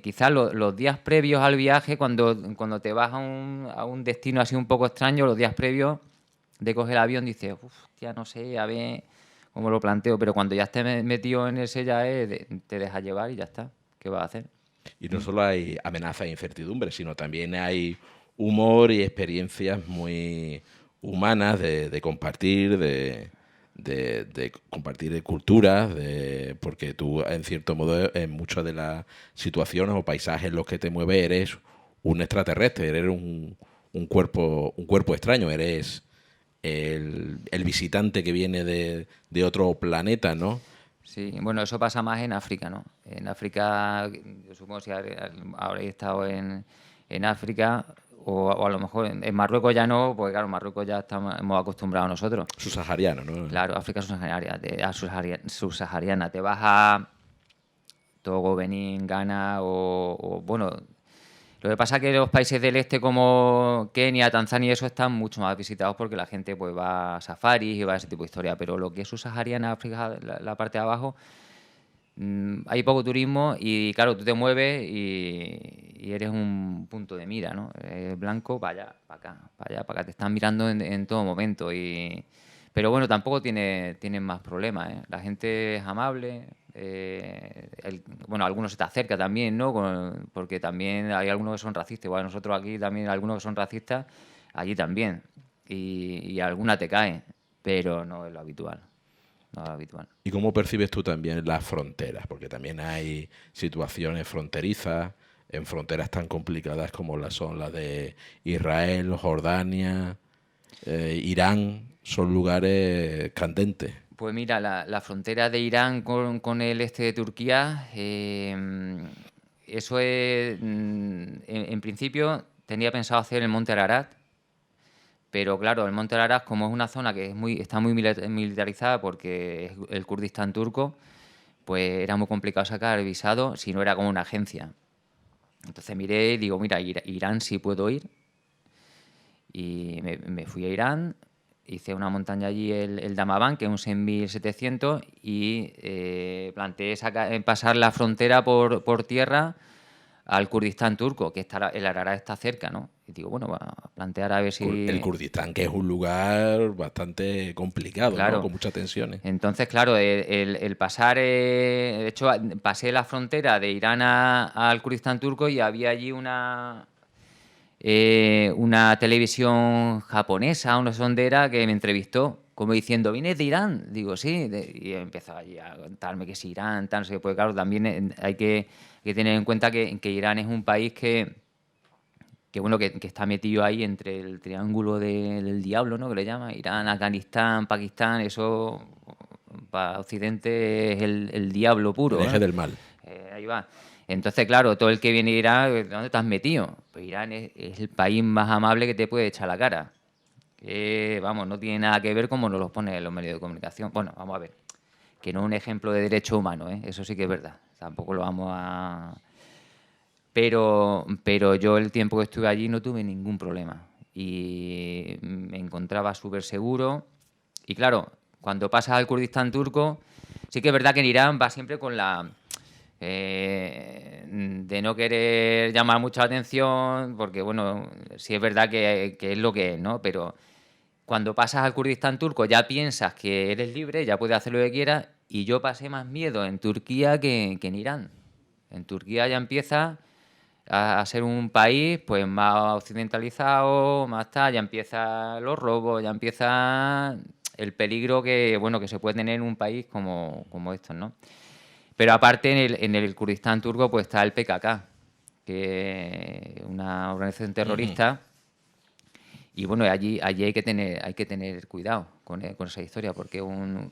quizás los días previos al viaje, cuando te vas a un destino así un poco extraño, los días previos de coger el avión, dices, uff, ya no sé, a ver cómo lo planteo, pero cuando ya estés metido en ese ya te dejas llevar y ya está. ¿Qué vas a hacer? Y no solo hay amenaza e incertidumbre, sino también hay humor y experiencias muy humanas de compartir, de compartir de culturas, porque tú, en cierto modo, en muchas de las situaciones o paisajes en los que te mueves, eres un extraterrestre, eres un cuerpo extraño, eres el visitante que viene de otro planeta, ¿no? Sí, bueno, eso pasa más en África, ¿no? En África, yo supongo que si habréis estado en África, o a lo mejor en Marruecos ya no, porque claro, Marruecos ya estamos acostumbrados nosotros. Subsahariano, ¿no? Claro, África subsahariana, subsahariana. Te vas a Togo, Benín, Ghana bueno, lo que pasa es que los países del este como Kenia, Tanzania y eso están mucho más visitados porque la gente pues va a safaris y va a ese tipo de historia, pero lo que es subsahariana, África, la parte de abajo, hay poco turismo y claro, tú te mueves y eres un punto de mira, ¿no? Blanco, para allá, para acá, para allá, para acá. Te están mirando en todo momento. Pero bueno, tampoco tienen más problemas, ¿eh? La gente es amable. Bueno, algunos se te acerca también, ¿no? Porque también hay algunos que son racistas. Igual nosotros aquí también, algunos que son racistas, allí también. Y alguna te cae, pero no es lo habitual. No es lo habitual. ¿Y cómo percibes tú también las fronteras? Porque también hay situaciones fronterizas, en fronteras tan complicadas como son las de Israel, Jordania, Irán, son lugares candentes. Pues mira, la frontera de Irán con el este de Turquía, eso es, en principio tenía pensado hacer el Monte Ararat, pero claro, el Monte Ararat, como es una zona que está muy militarizada porque es el Kurdistán turco, pues era muy complicado sacar el visado si no era como una agencia. Entonces miré y digo, mira, Irán sí puedo ir. Y me fui a Irán, hice una montaña allí, el Damavand, que es un 6.700, y planteé pasar la frontera por tierra al Kurdistán turco, que el Ararat está cerca, ¿no? Y digo, bueno, va a plantear a ver El si... Kurdistán, que es un lugar bastante complicado, ¿no? Claro. Con muchas tensiones. Entonces, claro, el pasar... de hecho, pasé la frontera de Irán al Kurdistán turco y había allí una televisión japonesa, una sondera, que me entrevistó, como diciendo, ¿vienes de Irán? Digo, sí. Y empezó allí a contarme que es Irán, tal, no sé qué. Pues claro, también hay que tener en cuenta que Irán es un país bueno, que está metido ahí entre el triángulo del diablo, ¿no? Que le llama, Irán, Afganistán, Pakistán, eso para Occidente es el diablo puro, El eje del mal. ahí va. Entonces, claro, todo el que viene a Irán, ¿dónde te has metido? Pues Irán es el país más amable que te puede echar la cara. Vamos, no tiene nada que ver como nos lo ponen los medios de comunicación. Bueno, vamos a ver, que no es un ejemplo de derecho humano, ¿eh? Eso sí que es verdad. Tampoco lo vamos a... Pero yo el tiempo que estuve allí no tuve ningún problema. Y me encontraba súper seguro. Y claro, cuando pasas al Kurdistán turco, sí que es verdad que en Irán va siempre con la... de no querer llamar mucha atención, porque bueno, sí es verdad que es lo que es, ¿no? Pero cuando pasas al Kurdistán turco ya piensas que eres libre, ya puedes hacer lo que quieras, y yo pasé más miedo en Turquía que en Irán. En Turquía ya empieza a ser un país pues más occidentalizado, más tal, ya empieza los robos, ya empieza el peligro que, bueno, que se puede tener en un país como estos, ¿no? Pero aparte en el Kurdistán turco pues está el PKK, que es una organización terrorista. Y bueno, allí hay que tener cuidado con esa historia, porque un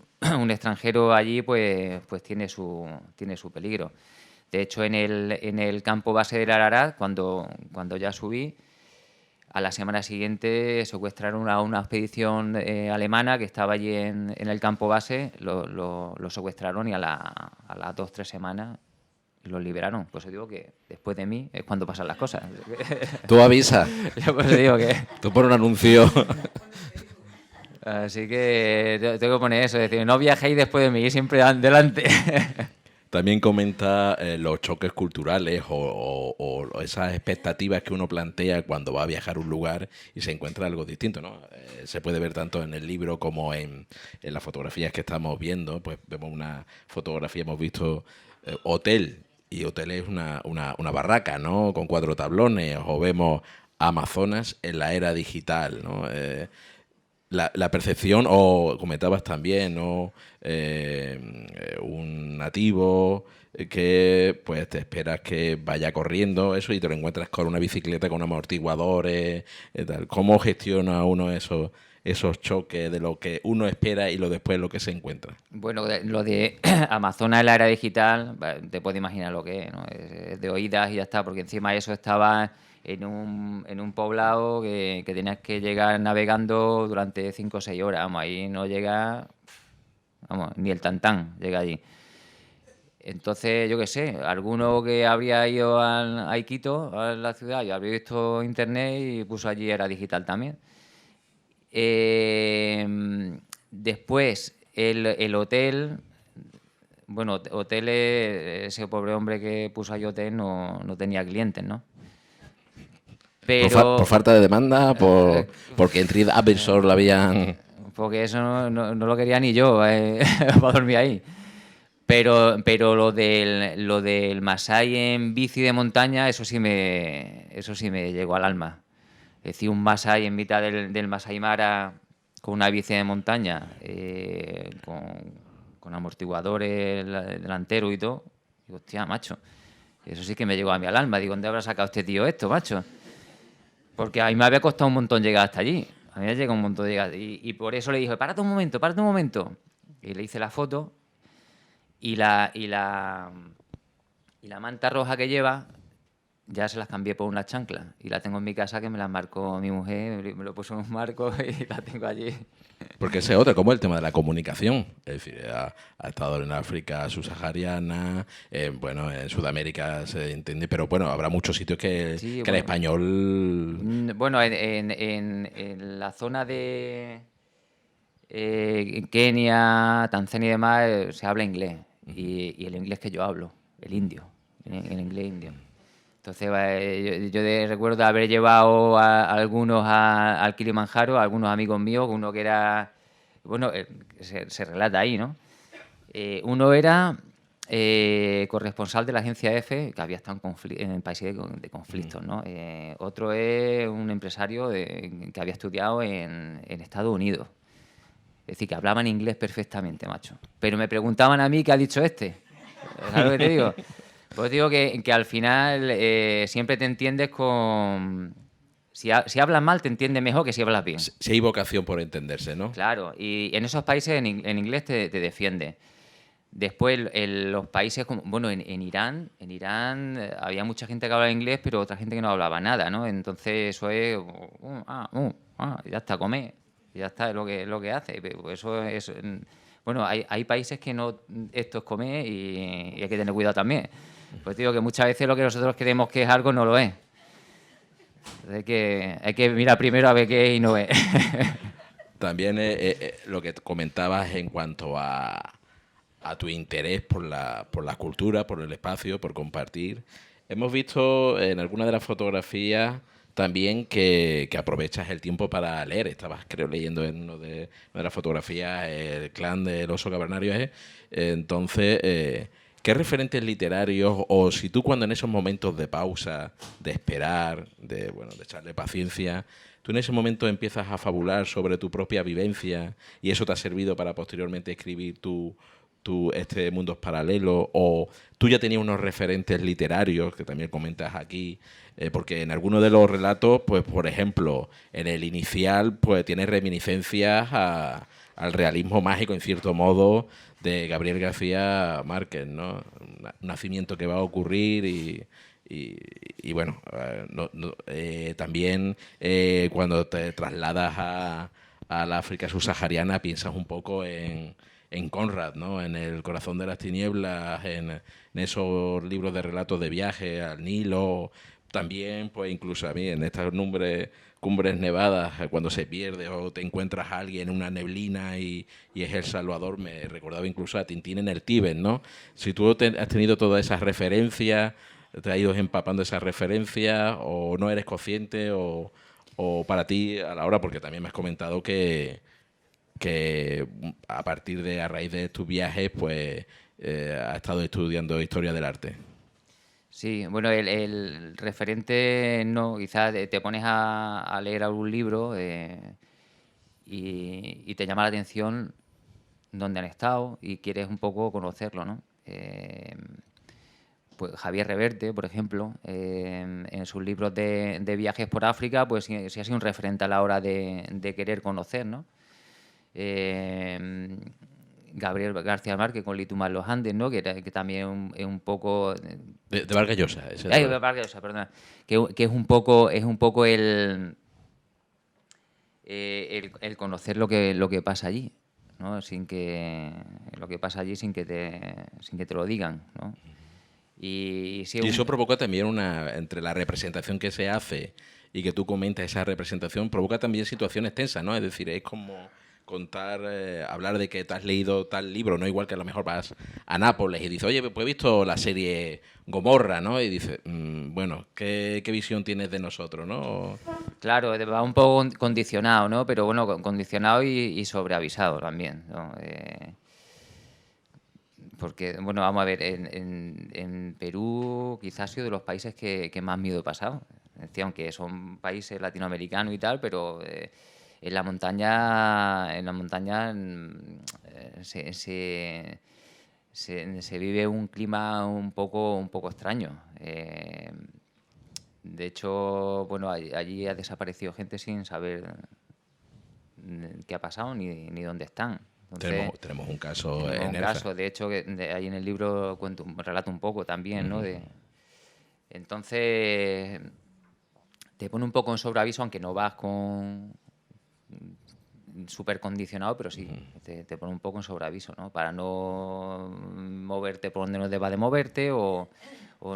extranjero allí pues tiene su peligro. De hecho, en el campo base del Ararat, cuando ya subí, a la semana siguiente secuestraron a una expedición alemana que estaba allí en el campo base, lo secuestraron, y a las 2 o 3 semanas los liberaron. Pues os digo que después de mí es cuando pasan las cosas. Tú avisas. Yo pues digo que... Tú pones un anuncio. Así que tengo que poner eso, es decir, no viajéis después de mí, siempre delante. También comenta los choques culturales o esas expectativas que uno plantea cuando va a viajar a un lugar y se encuentra algo distinto, ¿no? Se puede ver tanto en el libro como en las fotografías que estamos viendo. Pues vemos una fotografía, hemos visto hotel, y hotel es una barraca, ¿no? Con 4 tablones. O vemos Amazonas en la era digital, ¿no? La percepción, o comentabas también, ¿no? Un nativo que pues te esperas que vaya corriendo, eso, y te lo encuentras con una bicicleta con amortiguadores, tal. ¿Cómo gestiona uno esos choques de lo que uno espera y después lo que se encuentra? Bueno, lo de Amazonas en la era digital, te puedes imaginar lo que es, ¿no? Es de oídas y ya está, porque encima eso estaba en un poblado que tenías que llegar navegando durante 5 o 6 horas. Vamos, ahí no llega, vamos, ni el tantán llega allí. Entonces, yo qué sé, alguno que habría ido a Iquitos, a la ciudad, y habría visto internet y puso allí era digital también. Después, el hotel, bueno, hoteles, ese pobre hombre que puso ahí hotel no tenía clientes, ¿no? Pero Por falta de demanda, porque en TripAdvisor la habían... porque eso no lo quería ni yo, para dormir ahí. Pero lo del Masái en bici de montaña, eso sí me llegó al alma. Es decir, un Masái en mitad del Masái Mara con una bici de montaña, con amortiguadores delanteros y todo. Digo, hostia, macho, eso sí que me llegó a mí al alma. Digo, ¿dónde habrá sacado este tío esto, macho? Porque a mí me había costado un montón llegar hasta allí. A mí me llegado un montón de llegar. Y por eso le dije, párate un momento, párate un momento. Y le hice la foto y la manta roja que lleva ya se las cambié por una chancla. Y la tengo en mi casa, que me la marcó mi mujer, me lo puso en un marco y la tengo allí. Porque ese es otro, como el tema de la comunicación. Es decir, ha estado en África subsahariana, bueno, en Sudamérica se entiende, pero bueno, habrá muchos sitios que, Sí, que el bueno. español... Bueno, en la zona de Kenia, Tanzania y demás, se habla inglés. Y el inglés que yo hablo, el indio, el inglés indio. Entonces, yo recuerdo haber llevado a algunos al Kilimanjaro, a algunos amigos míos, uno que era, bueno, se relata ahí, ¿no? Uno era corresponsal de la agencia EFE, que había estado en países de conflictos, ¿no? Otro es un empresario que había estudiado en Estados Unidos. Es decir, que hablaban inglés perfectamente, macho. Pero me preguntaban a mí qué ha dicho este. ¿Sabes lo que te digo? Pues digo que al final siempre te entiendes con... Si hablas mal, te entiendes mejor que si hablas bien. Si hay vocación por entenderse, ¿no? Claro, y en esos países en inglés te defiende. Después, en los países como... Bueno, en Irán había mucha gente que hablaba inglés, pero otra gente que no hablaba nada, ¿no? Entonces eso es... ya está, comer. Ya está, es lo que hace. Eso es... Bueno, hay países que no... Esto es comer y hay que tener cuidado también. Pues digo que muchas veces lo que nosotros creemos que es algo no lo es. Hay que mirar primero a ver qué es y no es. También lo que comentabas en cuanto a tu interés por la cultura, por el espacio, por compartir. Hemos visto en alguna de las fotografías también que aprovechas el tiempo para leer. Estabas, creo, leyendo en una de las fotografías El clan del oso cavernario. Entonces, ¿qué referentes literarios, o si tú cuando en esos momentos de pausa, de esperar, de echarle paciencia, tú en ese momento empiezas a fabular sobre tu propia vivencia y eso te ha servido para posteriormente escribir este Mundos Paralelos, o tú ya tenías unos referentes literarios que también comentas aquí, porque en algunos de los relatos, pues por ejemplo, en el inicial, pues tiene reminiscencias al realismo mágico, en cierto modo, de Gabriel García Márquez, ¿no? Un nacimiento que va a ocurrir y bueno, también cuando te trasladas a la África subsahariana piensas un poco en Conrad, ¿no? En El corazón de las tinieblas, en esos libros de relatos de viaje al Nilo, también, pues incluso a mí, en estas cumbres nevadas, cuando se pierde o te encuentras a alguien en una neblina y es El Salvador, me recordaba incluso a Tintín en el Tíbet, ¿no? Si tú has tenido todas esas referencias, te has ido empapando esas referencias, o no eres consciente, o para ti a la hora, porque también me has comentado que a raíz de tus viajes, pues has estado estudiando historia del arte. Sí, bueno, el referente no, quizás te pones a leer algún libro y te llama la atención dónde han estado y quieres un poco conocerlo, ¿no? Pues Javier Reverte, por ejemplo, en sus libros de viajes por África, pues sí ha sido un referente a la hora de querer conocer, ¿no? Gabriel García Márquez con Litumar los Andes, ¿no? Que también es un poco... De Vargas Llosa. Vargas Llosa, perdona. Que es un poco el conocer lo que pasa allí, ¿no? Lo que pasa allí sin que te lo digan, ¿no? Y eso provoca también entre la representación que se hace y que tú comentas, esa representación provoca también situaciones tensas, ¿no? Es decir, es como contar, hablar de que te has leído tal libro, no igual que a lo mejor vas a Nápoles y dices, oye, pues he visto la serie Gomorra, ¿no? Y dices, bueno, ¿qué visión tienes de nosotros, no? Claro, va un poco condicionado, ¿no? Pero bueno, condicionado y sobreavisado también, ¿no? Porque, bueno, vamos a ver, en Perú quizás ha sido de los países que más miedo he pasado. Es decir, aunque son países latinoamericanos y tal, pero en la montaña se vive un clima un poco extraño. De hecho, bueno, allí ha desaparecido gente sin saber qué ha pasado ni dónde están. Entonces, Tenemos un caso tenemos en un Nerja. caso, de hecho, que ahí en el libro relato un poco también, ¿no? Entonces, te pone un poco en sobreaviso, aunque no vas con súper condicionado, pero sí, te pone un poco en sobreaviso, ¿no? Para no moverte por donde no debas de moverte o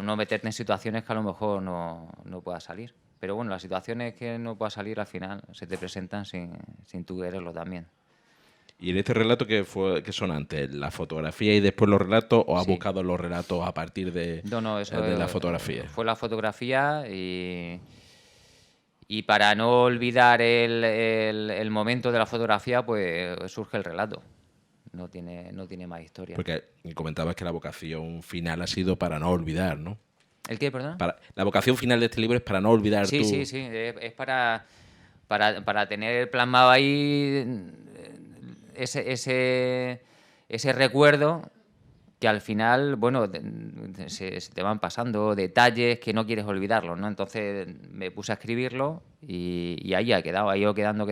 no meterte en situaciones que a lo mejor no puedas salir. Pero bueno, las situaciones que no puedas salir al final se te presentan sin tú quererlo también. ¿Y en este relato qué son antes? ¿La fotografía y después los relatos? ¿O has Sí. buscado los relatos a partir No, eso de la fotografía? fue la fotografía y para no olvidar el momento de la fotografía, pues surge el relato. No tiene más historia. Porque comentabas que la vocación final ha sido para no olvidar, ¿no? ¿El qué, perdón? La vocación final de este libro es para no olvidar Sí, sí, tu... sí. Es para tener plasmado ahí ese recuerdo que al final, bueno, se te van pasando detalles que no quieres olvidarlos, ¿no? Entonces me puse a escribirlo y ahí ha quedado, ha ido quedando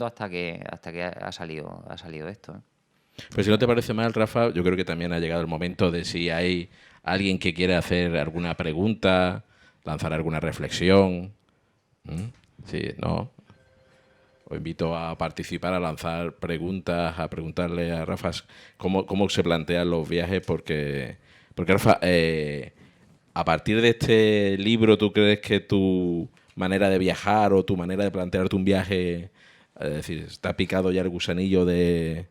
hasta que ha salido esto, ¿eh? Pues si no te parece mal, Rafa, yo creo que también ha llegado el momento de si hay alguien que quiere hacer alguna pregunta, lanzar alguna reflexión. Sí, ¿no? Os invito a participar, a lanzar preguntas, a preguntarle a Rafa cómo se plantean los viajes, porque Rafa, a partir de este libro, ¿tú crees que tu manera de viajar o tu manera de plantearte un viaje, es decir, está picado ya el gusanillo de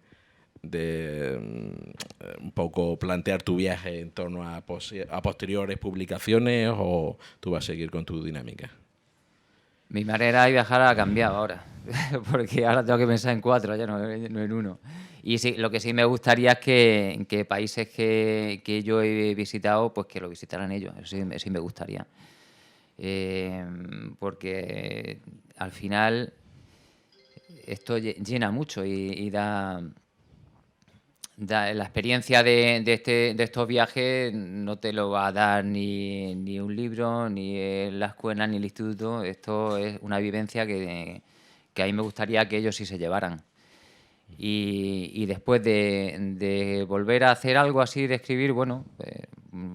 un poco plantear tu viaje en torno a posteriores publicaciones, o tú vas a seguir con tu dinámica? Mi manera de viajar ha cambiado ahora, porque ahora tengo que pensar en 4, ya no en uno. Y sí, lo que sí me gustaría es que países que yo he visitado, pues que lo visitaran ellos. Eso sí me gustaría. Eh, Porque al final esto llena mucho y la experiencia de estos viajes no te lo va a dar ni un libro, ni la escuela, ni el instituto. Esto es una vivencia que a mí me gustaría que ellos sí se llevaran. Y después de volver a hacer algo así, de escribir, bueno,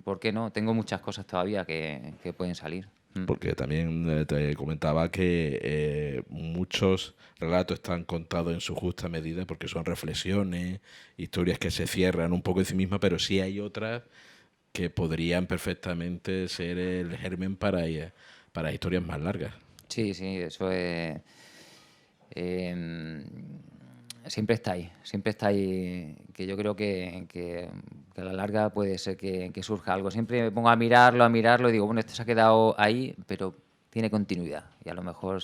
¿por qué no? Tengo muchas cosas todavía que pueden salir. Porque también te comentaba que muchos relatos están contados en su justa medida porque son reflexiones, historias que se cierran un poco en sí mismas, pero sí hay otras que podrían perfectamente ser el germen para historias más largas. Sí, sí, eso es. em, siempre está ahí, que yo creo que a la larga puede ser que surja algo. Siempre me pongo a mirarlo y digo, bueno, esto se ha quedado ahí, pero tiene continuidad y a lo mejor,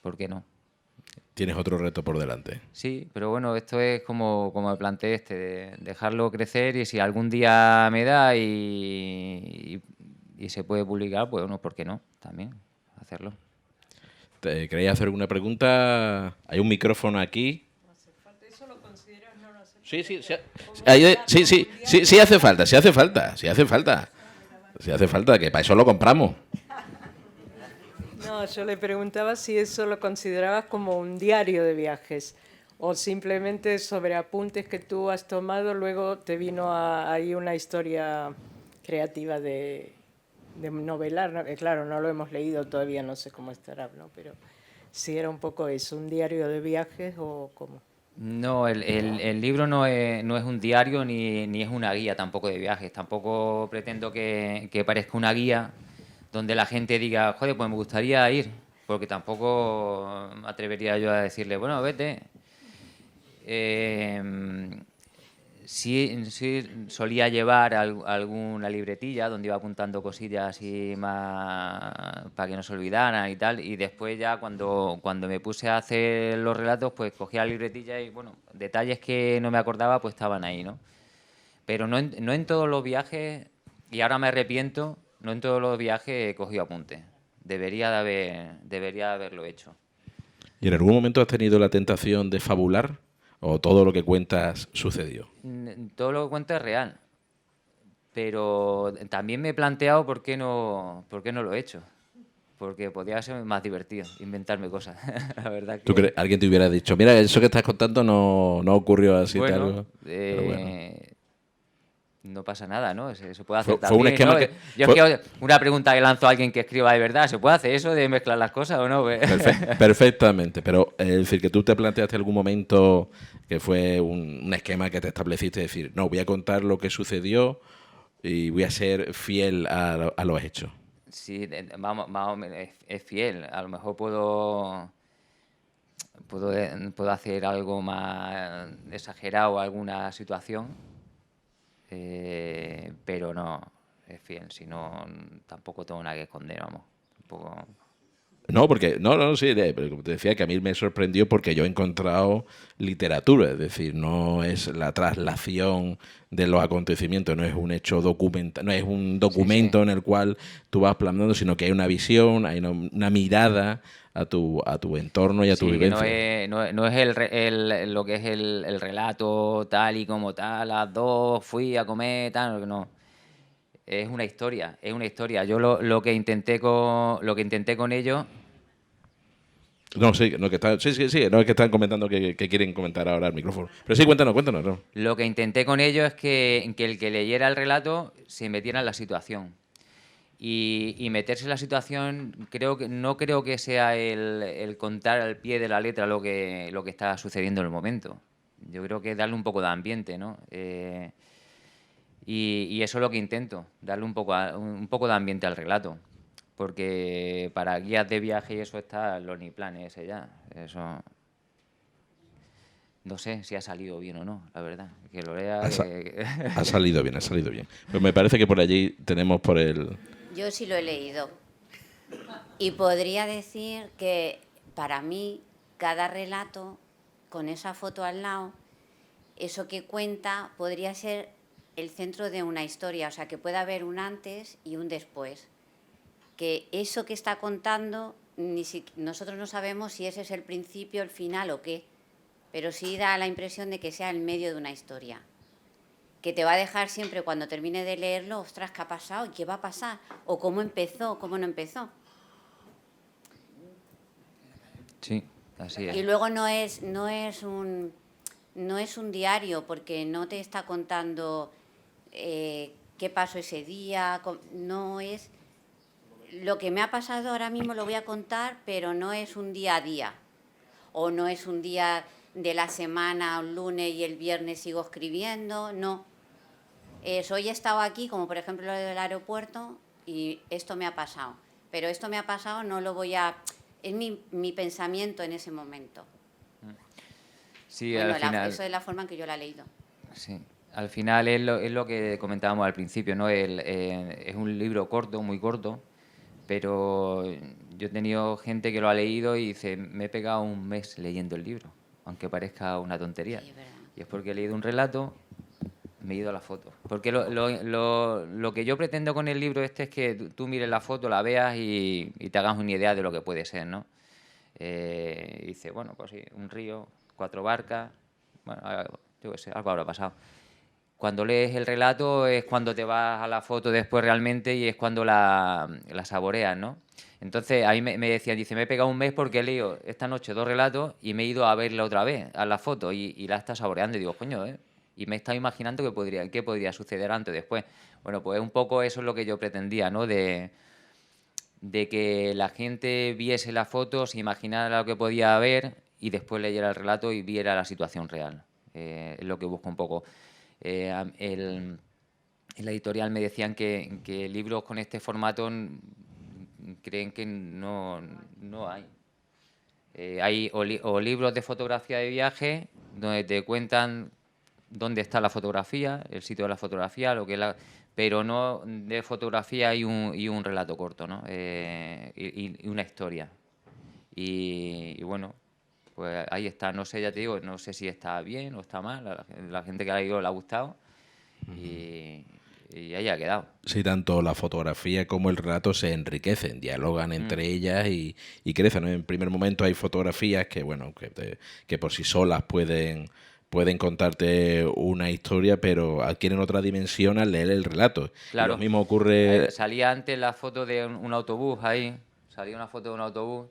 ¿por qué no? Tienes otro reto por delante. Sí, pero bueno, esto es como me planteé de dejarlo crecer y si algún día me da y se puede publicar, pues bueno, ¿por qué no? También hacerlo. ¿Te queréis hacer alguna pregunta? Hay un micrófono aquí. ¿Eso lo consideras no lo hace Sí, sí, sí, falta? sí hace falta, sí hace falta, sí hace falta. Sí hace falta, que para eso lo compramos. No, yo le preguntaba si eso lo considerabas como un diario de viajes o simplemente sobre apuntes que tú has tomado, luego te vino ahí una historia creativa de novelar, ¿no? Que claro, no lo hemos leído todavía, no sé cómo estará, ¿no? Pero si era un poco eso, un diario de viajes o cómo. No, el libro no es un diario ni es una guía tampoco de viajes. Tampoco pretendo que parezca una guía donde la gente diga, joder, pues me gustaría ir, porque tampoco me atrevería yo a decirle, bueno, vete. Sí solía llevar alguna libretilla donde iba apuntando cosillas así más para que no se olvidaran y tal. Y después ya cuando me puse a hacer los relatos, pues cogía la libretilla y, bueno, detalles que no me acordaba, pues estaban ahí, ¿no? Pero no en todos los viajes, y ahora me arrepiento, no en todos los viajes he cogido apuntes. Debería de haberlo hecho. ¿Y en algún momento has tenido la tentación de fabular? ¿O todo lo que cuentas sucedió? Todo lo que cuento es real. Pero también me he planteado por qué no lo he hecho. Porque podría ser más divertido inventarme cosas. La verdad ¿Tú que... alguien te hubiera dicho, mira, eso que estás contando no ocurrió así Bueno, tal? Pero bueno. no pasa nada, ¿no? Se puede Fue, hacer fue un también, esquema ¿no? que... Yo es que una pregunta que lanzo a alguien que escriba de verdad, ¿se puede hacer eso de mezclar las cosas o no? Perfectamente, pero es decir, que tú te planteaste algún momento que fue un esquema que te estableciste, decir, no, voy a contar lo que sucedió y voy a ser fiel a los hechos. Sí, vamos, más o menos es fiel. A lo mejor puedo hacer algo más exagerado, alguna situación, pero no, es fiel. Si no, tampoco tengo nada que esconder, vamos. Tampoco... No, porque, no, sí, pero como te decía, que a mí me sorprendió porque yo he encontrado literatura, es decir, no es la traslación de los acontecimientos, no es un hecho documental, no es un Sí, sí. documento en el cual tú vas plasmando, sino que hay una visión, hay una mirada a tu entorno y a tu Sí, que vivencia. no es lo que es el relato tal y como tal, a las 2 fui a comer, tal, no. Es una historia, es una historia. Yo lo que intenté con ello, No, sí, no, que sí, no es que están comentando que quieren comentar ahora al micrófono. Pero sí, cuéntanos, no. lo que intenté con ello es que el que leyera el relato se metiera en la situación. Y meterse en la situación, no creo que sea el contar al pie de la letra lo que está sucediendo en el momento. Yo creo que es darle un poco de ambiente, ¿no? Y eso es lo que intento, darle un poco de ambiente al relato. Porque para guías de viaje y eso está el Loniplan ese ya. Eso no sé si ha salido bien o no, la verdad. Que lo lea. Ha, sa- ha salido bien, ha salido bien. Pues me parece que por allí tenemos por el... Yo sí lo he leído. Y podría decir que para mí cada relato, con esa foto al lado, eso que cuenta podría ser el centro de una historia, o sea, que pueda haber un antes y un después. Que eso que está contando, nosotros no sabemos si ese es el principio, el final o qué, pero sí da la impresión de que sea el medio de una historia. Que te va a dejar siempre, cuando termine de leerlo, ostras, ¿qué ha pasado? ¿Y qué va a pasar? ¿O cómo empezó? ¿Cómo no empezó? Sí, así es. Y luego no es un diario, porque no te está contando qué pasó ese día, no es... Lo que me ha pasado ahora mismo lo voy a contar, pero no es un día a día. O no es un día de la semana, un lunes y el viernes sigo escribiendo, no. Hoy he estado aquí, como por ejemplo lo del aeropuerto, y esto me ha pasado. Pero esto me ha pasado, no lo voy a... Es mi pensamiento en ese momento. Sí, Bueno, al final. eso es la forma en que yo la he leído. Sí. Al final es lo que comentábamos al principio, ¿no? Es un libro corto, muy corto, pero yo he tenido gente que lo ha leído y dice, me he pegado un mes leyendo el libro, aunque parezca una tontería. Sí, es verdad. Y es porque he leído un relato, me he ido a la foto. Porque lo que yo pretendo con el libro este es que tú mires la foto, la veas y te hagas una idea de lo que puede ser, ¿no? Y dice, bueno, pues sí, un río, 4 barcas, bueno, yo qué sé, algo habrá pasado. Cuando lees el relato es cuando te vas a la foto después realmente y es cuando la saboreas, ¿no? Entonces, a mí me decían, dice, me he pegado un mes porque he leído esta noche 2 relatos y me he ido a verla otra vez, a la foto, y la está saboreando. Y digo, coño, ¿eh? Y me he estado imaginando qué podría suceder antes o después. Bueno, pues un poco eso es lo que yo pretendía, ¿no? De que la gente viese la foto, se imaginara lo que podía ver y después leyera el relato y viera la situación real. Es lo que busco un poco. En la editorial me decían que libros con este formato creen que no hay. Hay o libros de fotografía de viaje donde te cuentan dónde está la fotografía, el sitio de la fotografía, lo que es pero no de fotografía y un relato corto, ¿no? Y una historia. Y bueno, pues ahí está. No sé, ya te digo, no sé si está bien o está mal. La gente que ha leído le ha gustado y ahí ha quedado. Sí, tanto la fotografía como el relato se enriquecen, dialogan entre ellas y crecen, ¿no? En primer momento hay fotografías que, bueno, que por sí solas pueden contarte una historia, pero adquieren otra dimensión al leer el relato. Claro. Y lo mismo ocurre... Salía antes la foto de un autobús ahí, salía una foto de un autobús,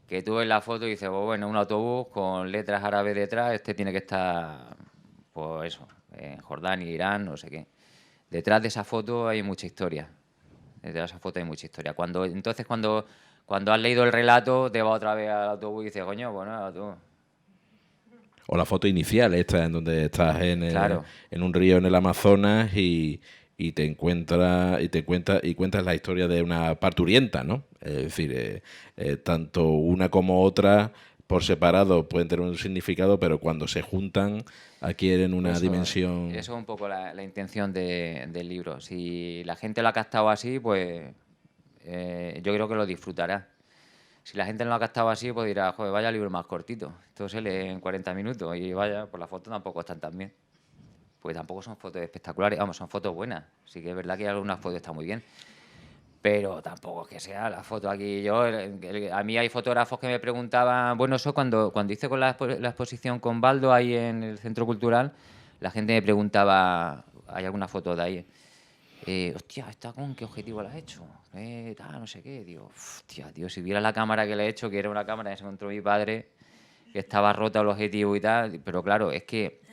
que tú ves la foto y dices, pues bueno, un autobús con letras árabes detrás, este tiene que estar, pues eso, en Jordania, Irán, no sé qué. Detrás de esa foto hay mucha historia. Detrás de esa foto hay mucha historia. Entonces, cuando has leído el relato, te vas otra vez al autobús y dices, coño, bueno, tú. O la foto inicial, esta en donde estás Claro. en un río en el Amazonas y te encuentras y cuentas la historia de una parturienta, ¿no? Es decir, tanto una como otra por separado pueden tener un significado, pero cuando se juntan adquieren una dimensión. Eso es un poco la intención del libro. Si la gente lo ha captado así, pues yo creo que lo disfrutará. Si la gente no lo ha captado así, pues dirá, joder, vaya libro más cortito. Esto se lee en 40 minutos y vaya, pues las fotos tampoco están tan bien. Pues tampoco son fotos espectaculares, vamos, son fotos buenas. Sí que es verdad que algunas fotos están muy bien. Pero tampoco es que sea la foto aquí. A mí hay fotógrafos que me preguntaban, bueno, eso cuando hice con la exposición con Baldo ahí en el Centro Cultural, la gente me preguntaba, ¿hay alguna foto de ahí? Hostia, ¿esta con qué objetivo la has hecho? No sé qué. Digo, hostia, tío, si viera la cámara que le he hecho, que era una cámara que se encontró mi padre, que estaba rota el objetivo y tal, pero claro, es que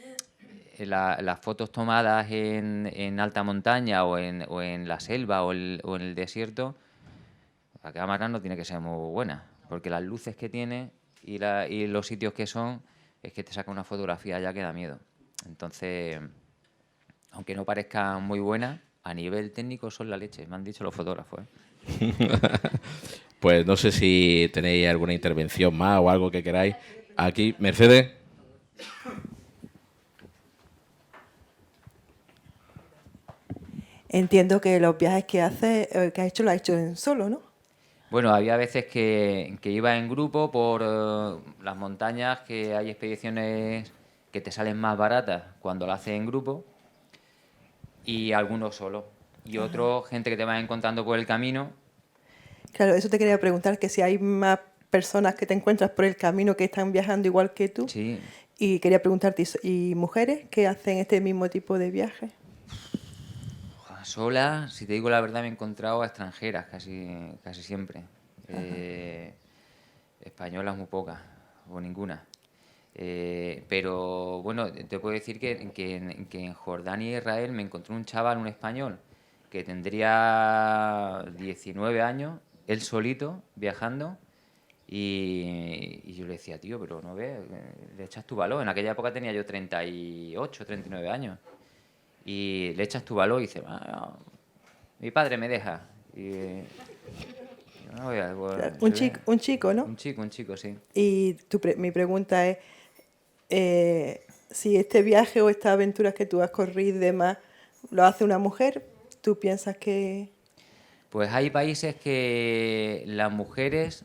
las fotos tomadas en alta montaña o en la selva o en el desierto, la cámara no tiene que ser muy buena, porque las luces que tiene y los sitios que son, es que te saca una fotografía ya que da miedo. Entonces, aunque no parezca muy buena, a nivel técnico son la leche, me han dicho los fotógrafos, ¿eh? Pues no sé si tenéis alguna intervención más o algo que queráis. Aquí, Mercedes. Entiendo que los viajes que has hecho, lo has hecho en solo, ¿no? Bueno, había veces que iba en grupo por las montañas, que hay expediciones que te salen más baratas cuando las haces en grupo, y algunos solo. Y otro, gente que te vas encontrando por el camino. Claro, eso te quería preguntar, que si hay más personas que te encuentras por el camino que están viajando igual que tú. Sí. Y quería preguntarte, ¿y mujeres que hacen este mismo tipo de viaje? Sola, si te digo la verdad, me he encontrado a extranjeras casi siempre. Españolas muy pocas, o ninguna. Pero bueno, te puedo decir que en Jordania e Israel me encontré un chaval, un español, que tendría 19 años, él solito, viajando, y yo le decía, tío, pero no ves, le echas tu valor. En aquella época tenía yo 38, 39 años. Y le echas tu valor y dices, mi padre me deja. No voy a, bueno, Claro, un chico, ¿no? Un chico, sí. Y mi pregunta es, si este viaje o estas aventuras que tú has corrido y demás, lo hace una mujer, ¿tú piensas que...? Pues hay países que las mujeres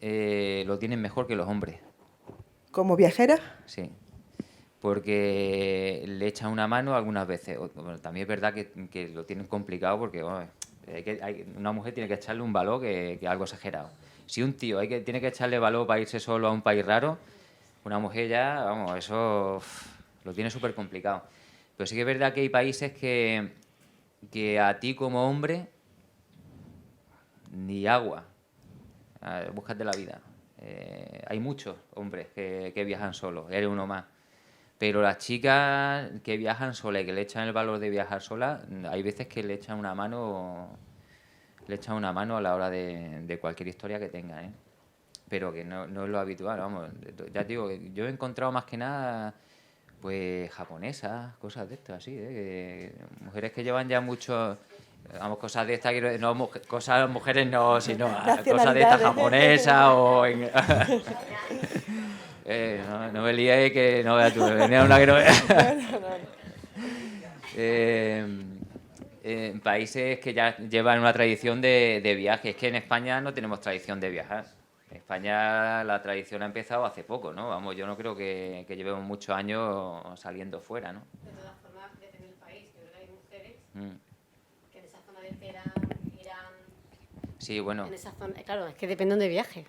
lo tienen mejor que los hombres. ¿Como viajera? Sí. Porque le echan una mano algunas veces. Bueno, también es verdad que lo tienen complicado porque bueno, una mujer tiene que echarle un valor que es algo exagerado. Si un tío tiene que echarle valor para irse solo a un país raro, una mujer ya, vamos, eso lo tiene súper complicado. Pero sí que es verdad que hay países que a ti como hombre, ni agua, búscate la vida. Hay muchos hombres que viajan solos, eres uno más. Pero las chicas que viajan solas y que le echan el valor de viajar sola, hay veces que le echan una mano a la hora de cualquier historia que tengan, ¿eh? Pero que no es lo habitual, vamos. Ya te digo, yo he encontrado más que nada pues japonesas, cosas de estas, así, mujeres que llevan ya mucho, vamos, cosas de estas, no cosas mujeres no, sino cosas de estas japonesas o No me líes que no veas tú, me venía una que no veas. En países que ya llevan una tradición de viaje. Es que en España no tenemos tradición de viajar. En España la tradición ha empezado hace poco, ¿no? Vamos, yo no creo que llevemos muchos años saliendo fuera, ¿no? De todas formas, depende del país. Yo creo que hay mujeres que en esa zona de Teherán, Irán... Sí, bueno. En esa zona, claro, es que depende de viaje.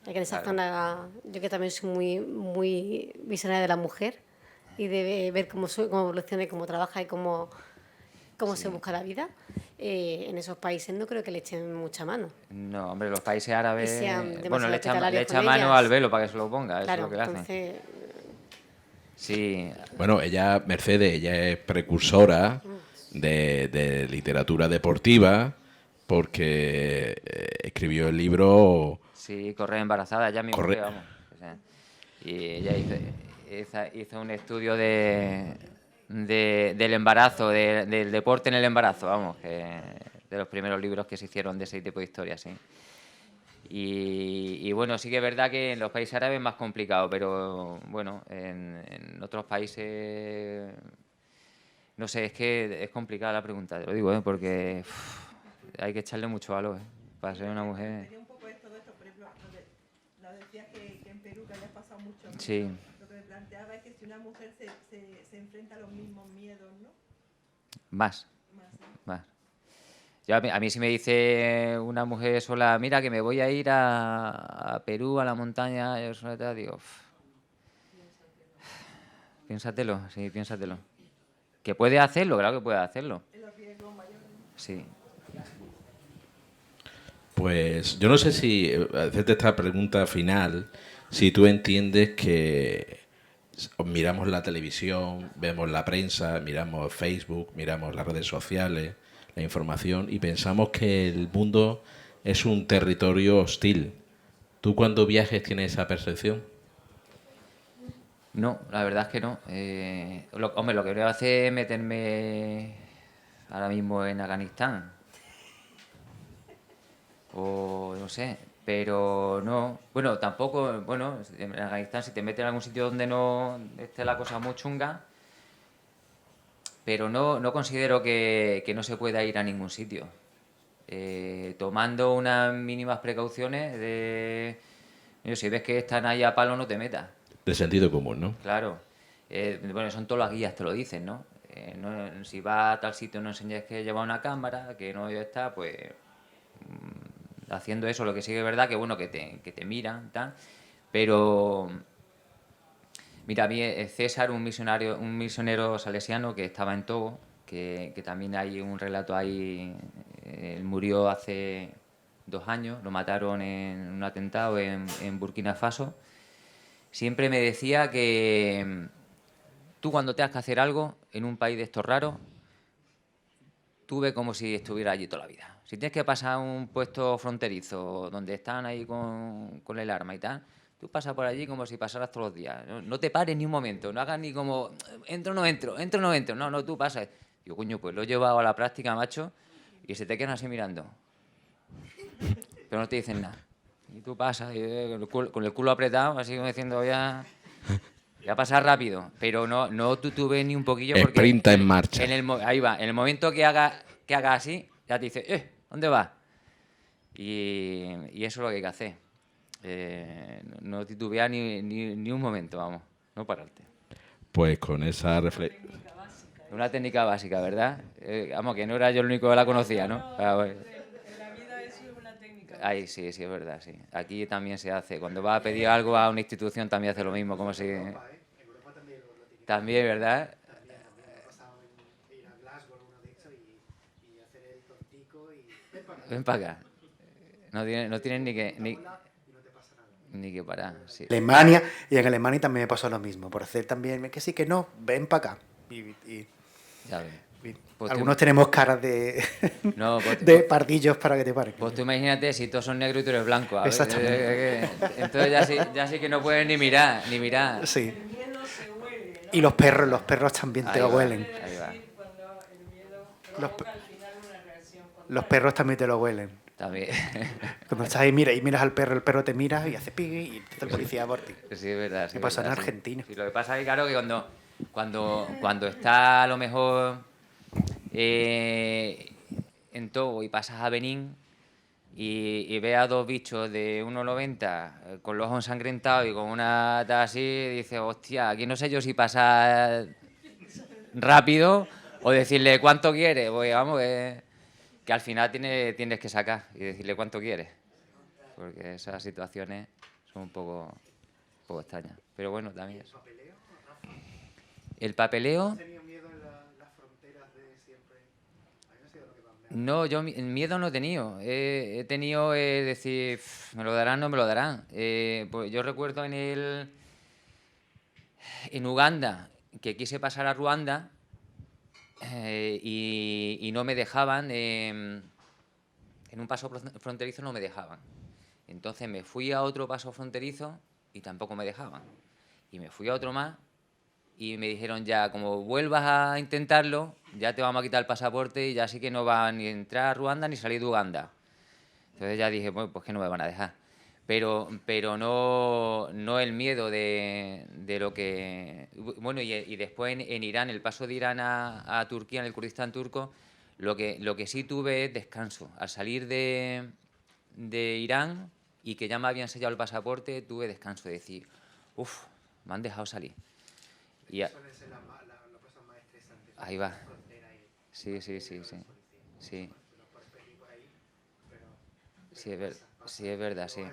Es que en esa zona, yo que también soy muy visionaria de la mujer y de ver cómo evoluciona y cómo trabaja y cómo se busca la vida, en esos países no creo que le echen mucha mano. No, hombre, los países árabes... Y sean Bueno, le demasiado echan con mano ellas. al velo para que se lo ponga, Claro, eso es lo que hacen. entonces, Sí, Bueno, ella, Mercedes, ella es precursora de literatura deportiva porque escribió el libro... sí, correr embarazada, ya mi Corre- mujer, vamos. O sea, y ella hizo un estudio del embarazo, del deporte en el embarazo, vamos, que de los primeros libros que se hicieron de ese tipo de historias, sí. Y bueno, sí que es verdad que en los países árabes es más complicado, pero bueno, en otros países, no sé, es que es complicada la pregunta, te lo digo, porque hay que echarle mucho valor, para ser una mujer. Sería un poco esto de esto, por ejemplo, lo decías que en Perú que hayas pasado mucho. Sí. Lo que me planteaba es que si una mujer se enfrenta a los mismos miedos, ¿no? Más. Yo, a mí si me dice una mujer sola, mira que me voy a ir a Perú, a la montaña, yo sola, tal, digo, piénsatelo, sí, piénsatelo. ¿Que puede hacerlo? Claro que puede hacerlo. Sí. Pues yo no sé si hacerte esta pregunta final, si tú entiendes que miramos la televisión, vemos la prensa, miramos Facebook, miramos las redes sociales, la información y pensamos que el mundo es un territorio hostil. ¿Tú cuando viajes tienes esa percepción? No, la verdad es que no. Hombre, lo que voy a hacer es meterme ahora mismo en Afganistán. O no sé, pero no. Bueno, tampoco, bueno, en Afganistán si te metes en algún sitio donde no esté la cosa muy chunga, pero no considero que no se pueda ir a ningún sitio. Tomando unas mínimas precauciones si ves que están ahí a palo, no te metas. De sentido común, ¿no? Claro. Bueno, son todas las guías, te lo dicen, ¿no? Si vas a tal sitio no enseñes que lleva una cámara, que no está, pues haciendo eso. Lo que sí que es verdad que bueno, que te miran, tal, pero mira, a mí César, un misionero salesiano que estaba en Togo, que también hay un relato ahí, él murió hace 2 años, lo mataron en un atentado en Burkina Faso. Siempre me decía que tú cuando tengas que hacer algo en un país de estos raros, tú ves como si estuviera allí toda la vida. Si tienes que pasar un puesto fronterizo donde están ahí con el arma y tal, tú pasas por allí como si pasaras todos los días. No te pares ni un momento, no hagas ni como entro o no entro, entro o no entro. No, tú pasas. Digo, coño, pues lo he llevado a la práctica, macho, y se te quedan así mirando. Pero no te dicen nada. Y tú pasas con el culo apretado, así como diciendo ya pasa rápido, pero no tutubes ni un poquillo porque Sprinta en marcha. ahí va, en el momento que haga así, ya te dice, ¿dónde vas? Y eso es lo que hay que hacer. No titubear ni un momento, vamos, no pararte. Pues con esa reflexión... Una técnica básica, ¿verdad? Vamos, que no era yo el único que la conocía, ¿no? Pero, bueno. En la vida eso es una técnica. Ahí sí, es verdad, sí. Aquí también se hace. Cuando vas a pedir algo a una institución también hace lo mismo, como si... También, ¿verdad? Ven para acá. No tienes ni que parar. Sí. Alemania, y en Alemania también me pasó lo mismo, por hacer también, que sí, que no, ven para acá. Ya ves. Pues Algunos tenemos caras de, No, pues de pardillos para que te paren. Pues tú imagínate si todos son negros y tú eres blanco. A ver, Exactamente. Entonces ya sí que no puedes ni mirar. Sí. Y los perros también te lo huelen. Ahí va. Los perros también te lo huelen. También. Cuando estás ahí y miras al perro, el perro te mira y hace pig y te el policía por ti. Sí, es verdad. ¿Qué pasa en verdad, Argentina? Sí, lo que pasa es que, claro, que cuando está a lo mejor en Togo y pasas a Benín y ves a dos bichos de 1,90 con los ojos ensangrentados y con una tal así, dices, hostia, aquí no sé yo si pasar rápido o decirle cuánto quieres. Pues vamos, que al final tienes que sacar y decirle cuánto quieres. Porque esas situaciones son un poco extrañas. Pero bueno, también eso. El papeleo... No, yo miedo no he tenido. He tenido decir, me lo darán, no me lo darán. Pues yo recuerdo en Uganda que quise pasar a Ruanda y no me dejaban. En un paso fronterizo no me dejaban. Entonces me fui a otro paso fronterizo y tampoco me dejaban. Y me fui a otro más y me dijeron ya, como vuelvas a intentarlo, ya te vamos a quitar el pasaporte y ya sí que no va ni entrar a Ruanda ni salir de Uganda. Entonces ya dije, bueno, pues que no me van a dejar. Pero no el miedo de lo que... Bueno, y después en Irán, el paso de Irán a Turquía, en el Kurdistán turco, lo que sí tuve es descanso. Al salir de Irán y que ya me habían sellado el pasaporte, tuve descanso de decir, uff, me han dejado salir. Y ahí va. Sí. Sí, es verdad, sí.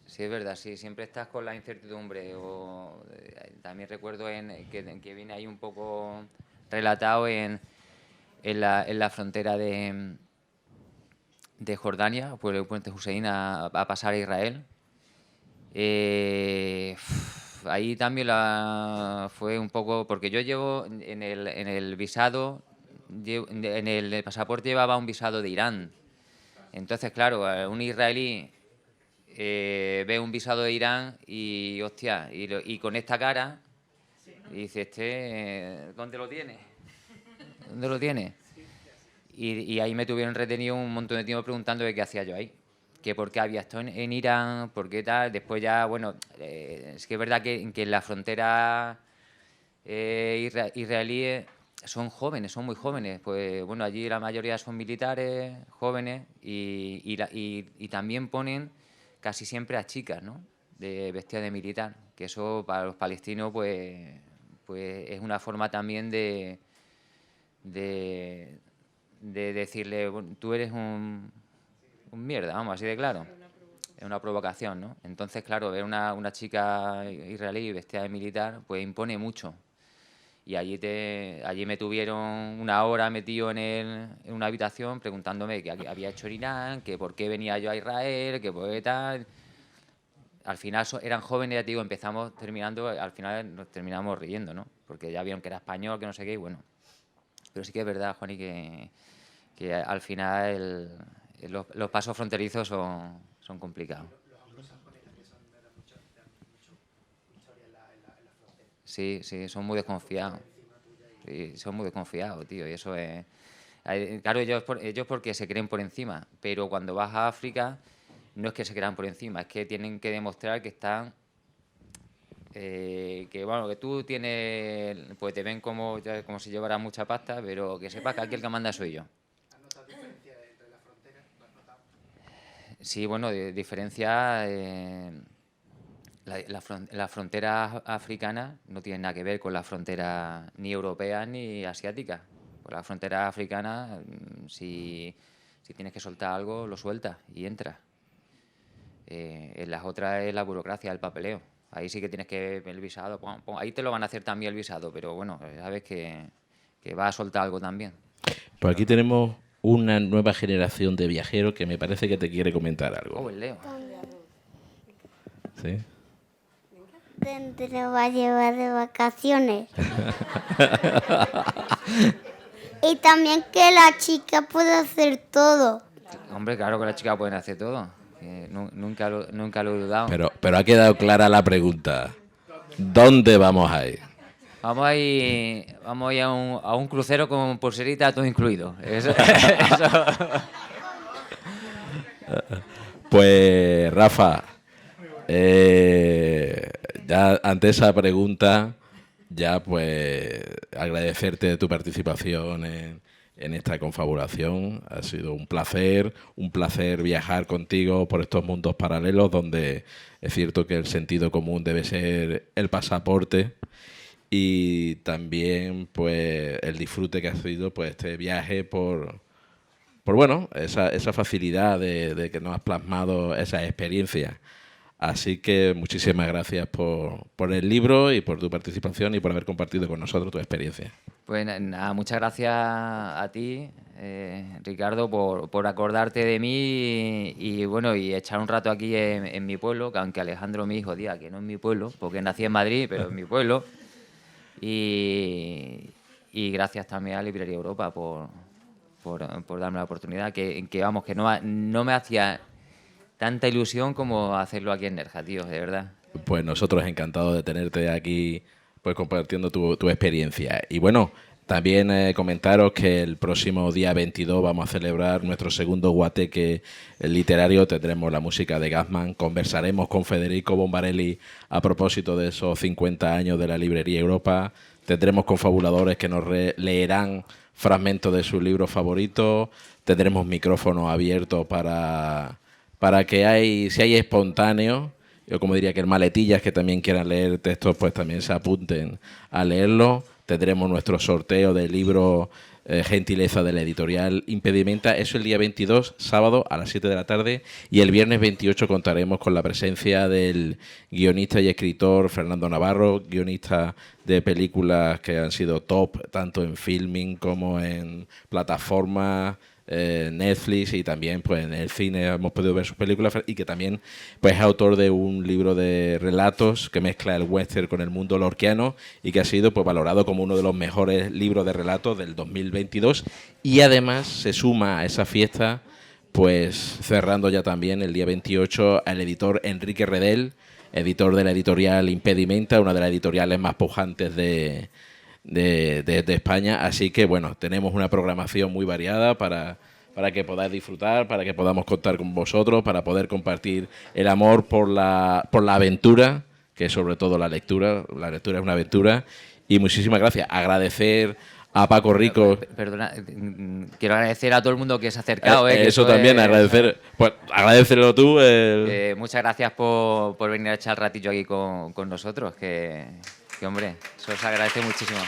Sí, es verdad, sí. Siempre estás con la incertidumbre. También recuerdo que viene ahí un poco relatado en la frontera de Jordania, por el puente Hussein, a pasar a Israel. Ahí también fue un poco, porque yo llevo en el visado, en el pasaporte llevaba un visado de Irán. Entonces, claro, un israelí ve un visado de Irán y, hostia, y con esta cara, y dice, ¿dónde lo tiene? ¿Dónde lo tiene? Y ahí me tuvieron retenido un montón de tiempo preguntando de qué hacía yo ahí. Que por qué había estado en Irán, por qué tal. Después ya, bueno, es que es verdad que en la frontera israelí son jóvenes, son muy jóvenes. Pues bueno, allí la mayoría son militares, jóvenes, y también ponen casi siempre a chicas, ¿no? Vestidas de militar. Que eso para los palestinos, pues es una forma también de decirle, bueno, tú eres un mierda, vamos, así de claro. Es una provocación, ¿no? Entonces, claro, ver una chica israelí vestida de militar, pues impone mucho. Y allí me tuvieron una hora metido en una habitación preguntándome qué había hecho en Irán, que por qué venía yo a Israel, que por qué tal. Al final eran jóvenes, ya te digo, al final nos terminamos riendo, ¿no? Porque ya vieron que era español, que no sé qué, y bueno. Pero sí que es verdad, Juani, que al final los pasos fronterizos son complicados. Sí, son muy desconfiados. Sí, son muy desconfiados, tío, y eso es... Claro, ellos porque se creen por encima, pero cuando vas a África no es que se crean por encima, es que tienen que demostrar que están... que tú tienes... Pues te ven como si llevaras mucha pasta, pero que sepas que aquí el que manda soy yo. Sí, bueno, diferencia... La frontera africana no tiene nada que ver con la frontera ni europea ni asiática. Pues la frontera africana, si tienes que soltar algo, lo sueltas y entras. En las otras es la burocracia, el papeleo. Ahí sí que tienes que el visado. Ahí te lo van a hacer también el visado, pero bueno, sabes que vas a soltar algo también. Pues aquí tenemos una nueva generación de viajeros que me parece que te quiere comentar algo. Oh, el Leo. ¿Sí? ¿Dónde lo va a llevar de vacaciones? Y también que la chica puede hacer todo. Hombre, claro que las chicas pueden hacer todo. Nunca lo he dudado. Pero ha quedado clara la pregunta. ¿Dónde vamos a ir? Vamos a ir a un crucero con pulserita todo incluido. Eso. Pues, Rafa, ya ante esa pregunta, ya pues agradecerte tu participación en esta confabulación. Ha sido un placer viajar contigo por estos mundos paralelos donde es cierto que el sentido común debe ser el pasaporte y también pues el disfrute que ha sido pues este viaje por bueno, esa facilidad de que nos has plasmado esa experiencia. Así que muchísimas gracias por el libro y por tu participación y por haber compartido con nosotros tu experiencia. Pues nada, muchas gracias a ti, Ricardo, por acordarte de mí y bueno, y echar un rato aquí en mi pueblo, que aunque Alejandro, mi hijo, diga que no es mi pueblo, porque nací en Madrid, pero es mi pueblo. Y gracias también a Librería Europa por darme la oportunidad, que vamos, que no me hacía tanta ilusión como hacerlo aquí en Nerja, tío, de verdad. Pues nosotros encantados de tenerte aquí pues compartiendo tu experiencia. Y bueno, también comentaros que el próximo día 22 vamos a celebrar nuestro segundo guateque literario. Tendremos la música de Gassman, conversaremos con Federico Bombarelli a propósito de esos 50 años de la Librería Europa. Tendremos confabuladores que nos leerán fragmentos de sus libros favoritos. Tendremos micrófonos abiertos para que si hay espontáneos, yo como diría que el maletillas que también quieran leer textos, pues también se apunten a leerlo. Tendremos nuestro sorteo de libro Gentileza de la editorial Impedimenta. Eso el día 22, sábado, a las 7 de la tarde. Y el viernes 28 contaremos con la presencia del guionista y escritor Fernando Navarro, guionista de películas que han sido top, tanto en filming como en plataformas, Netflix, y también pues en el cine hemos podido ver sus películas, y que también pues es autor de un libro de relatos que mezcla el western con el mundo lorquiano y que ha sido pues valorado como uno de los mejores libros de relatos del 2022, y además se suma a esa fiesta pues cerrando ya también el día 28 al editor Enrique Redel, editor de la editorial Impedimenta, una de las editoriales más pujantes de España. Así que bueno, tenemos una programación muy variada para que podáis disfrutar, para que podamos contar con vosotros, para poder compartir el amor por la aventura, que es sobre todo la lectura. La lectura es una aventura. Y muchísimas gracias. Agradecer a Paco Rico. Perdona, quiero agradecer a todo el mundo que se ha acercado. Eso también, agradecer. Pues agradecelo tú. Muchas gracias por venir a echar el ratillo aquí con nosotros, que hombre, eso os agradece muchísimo.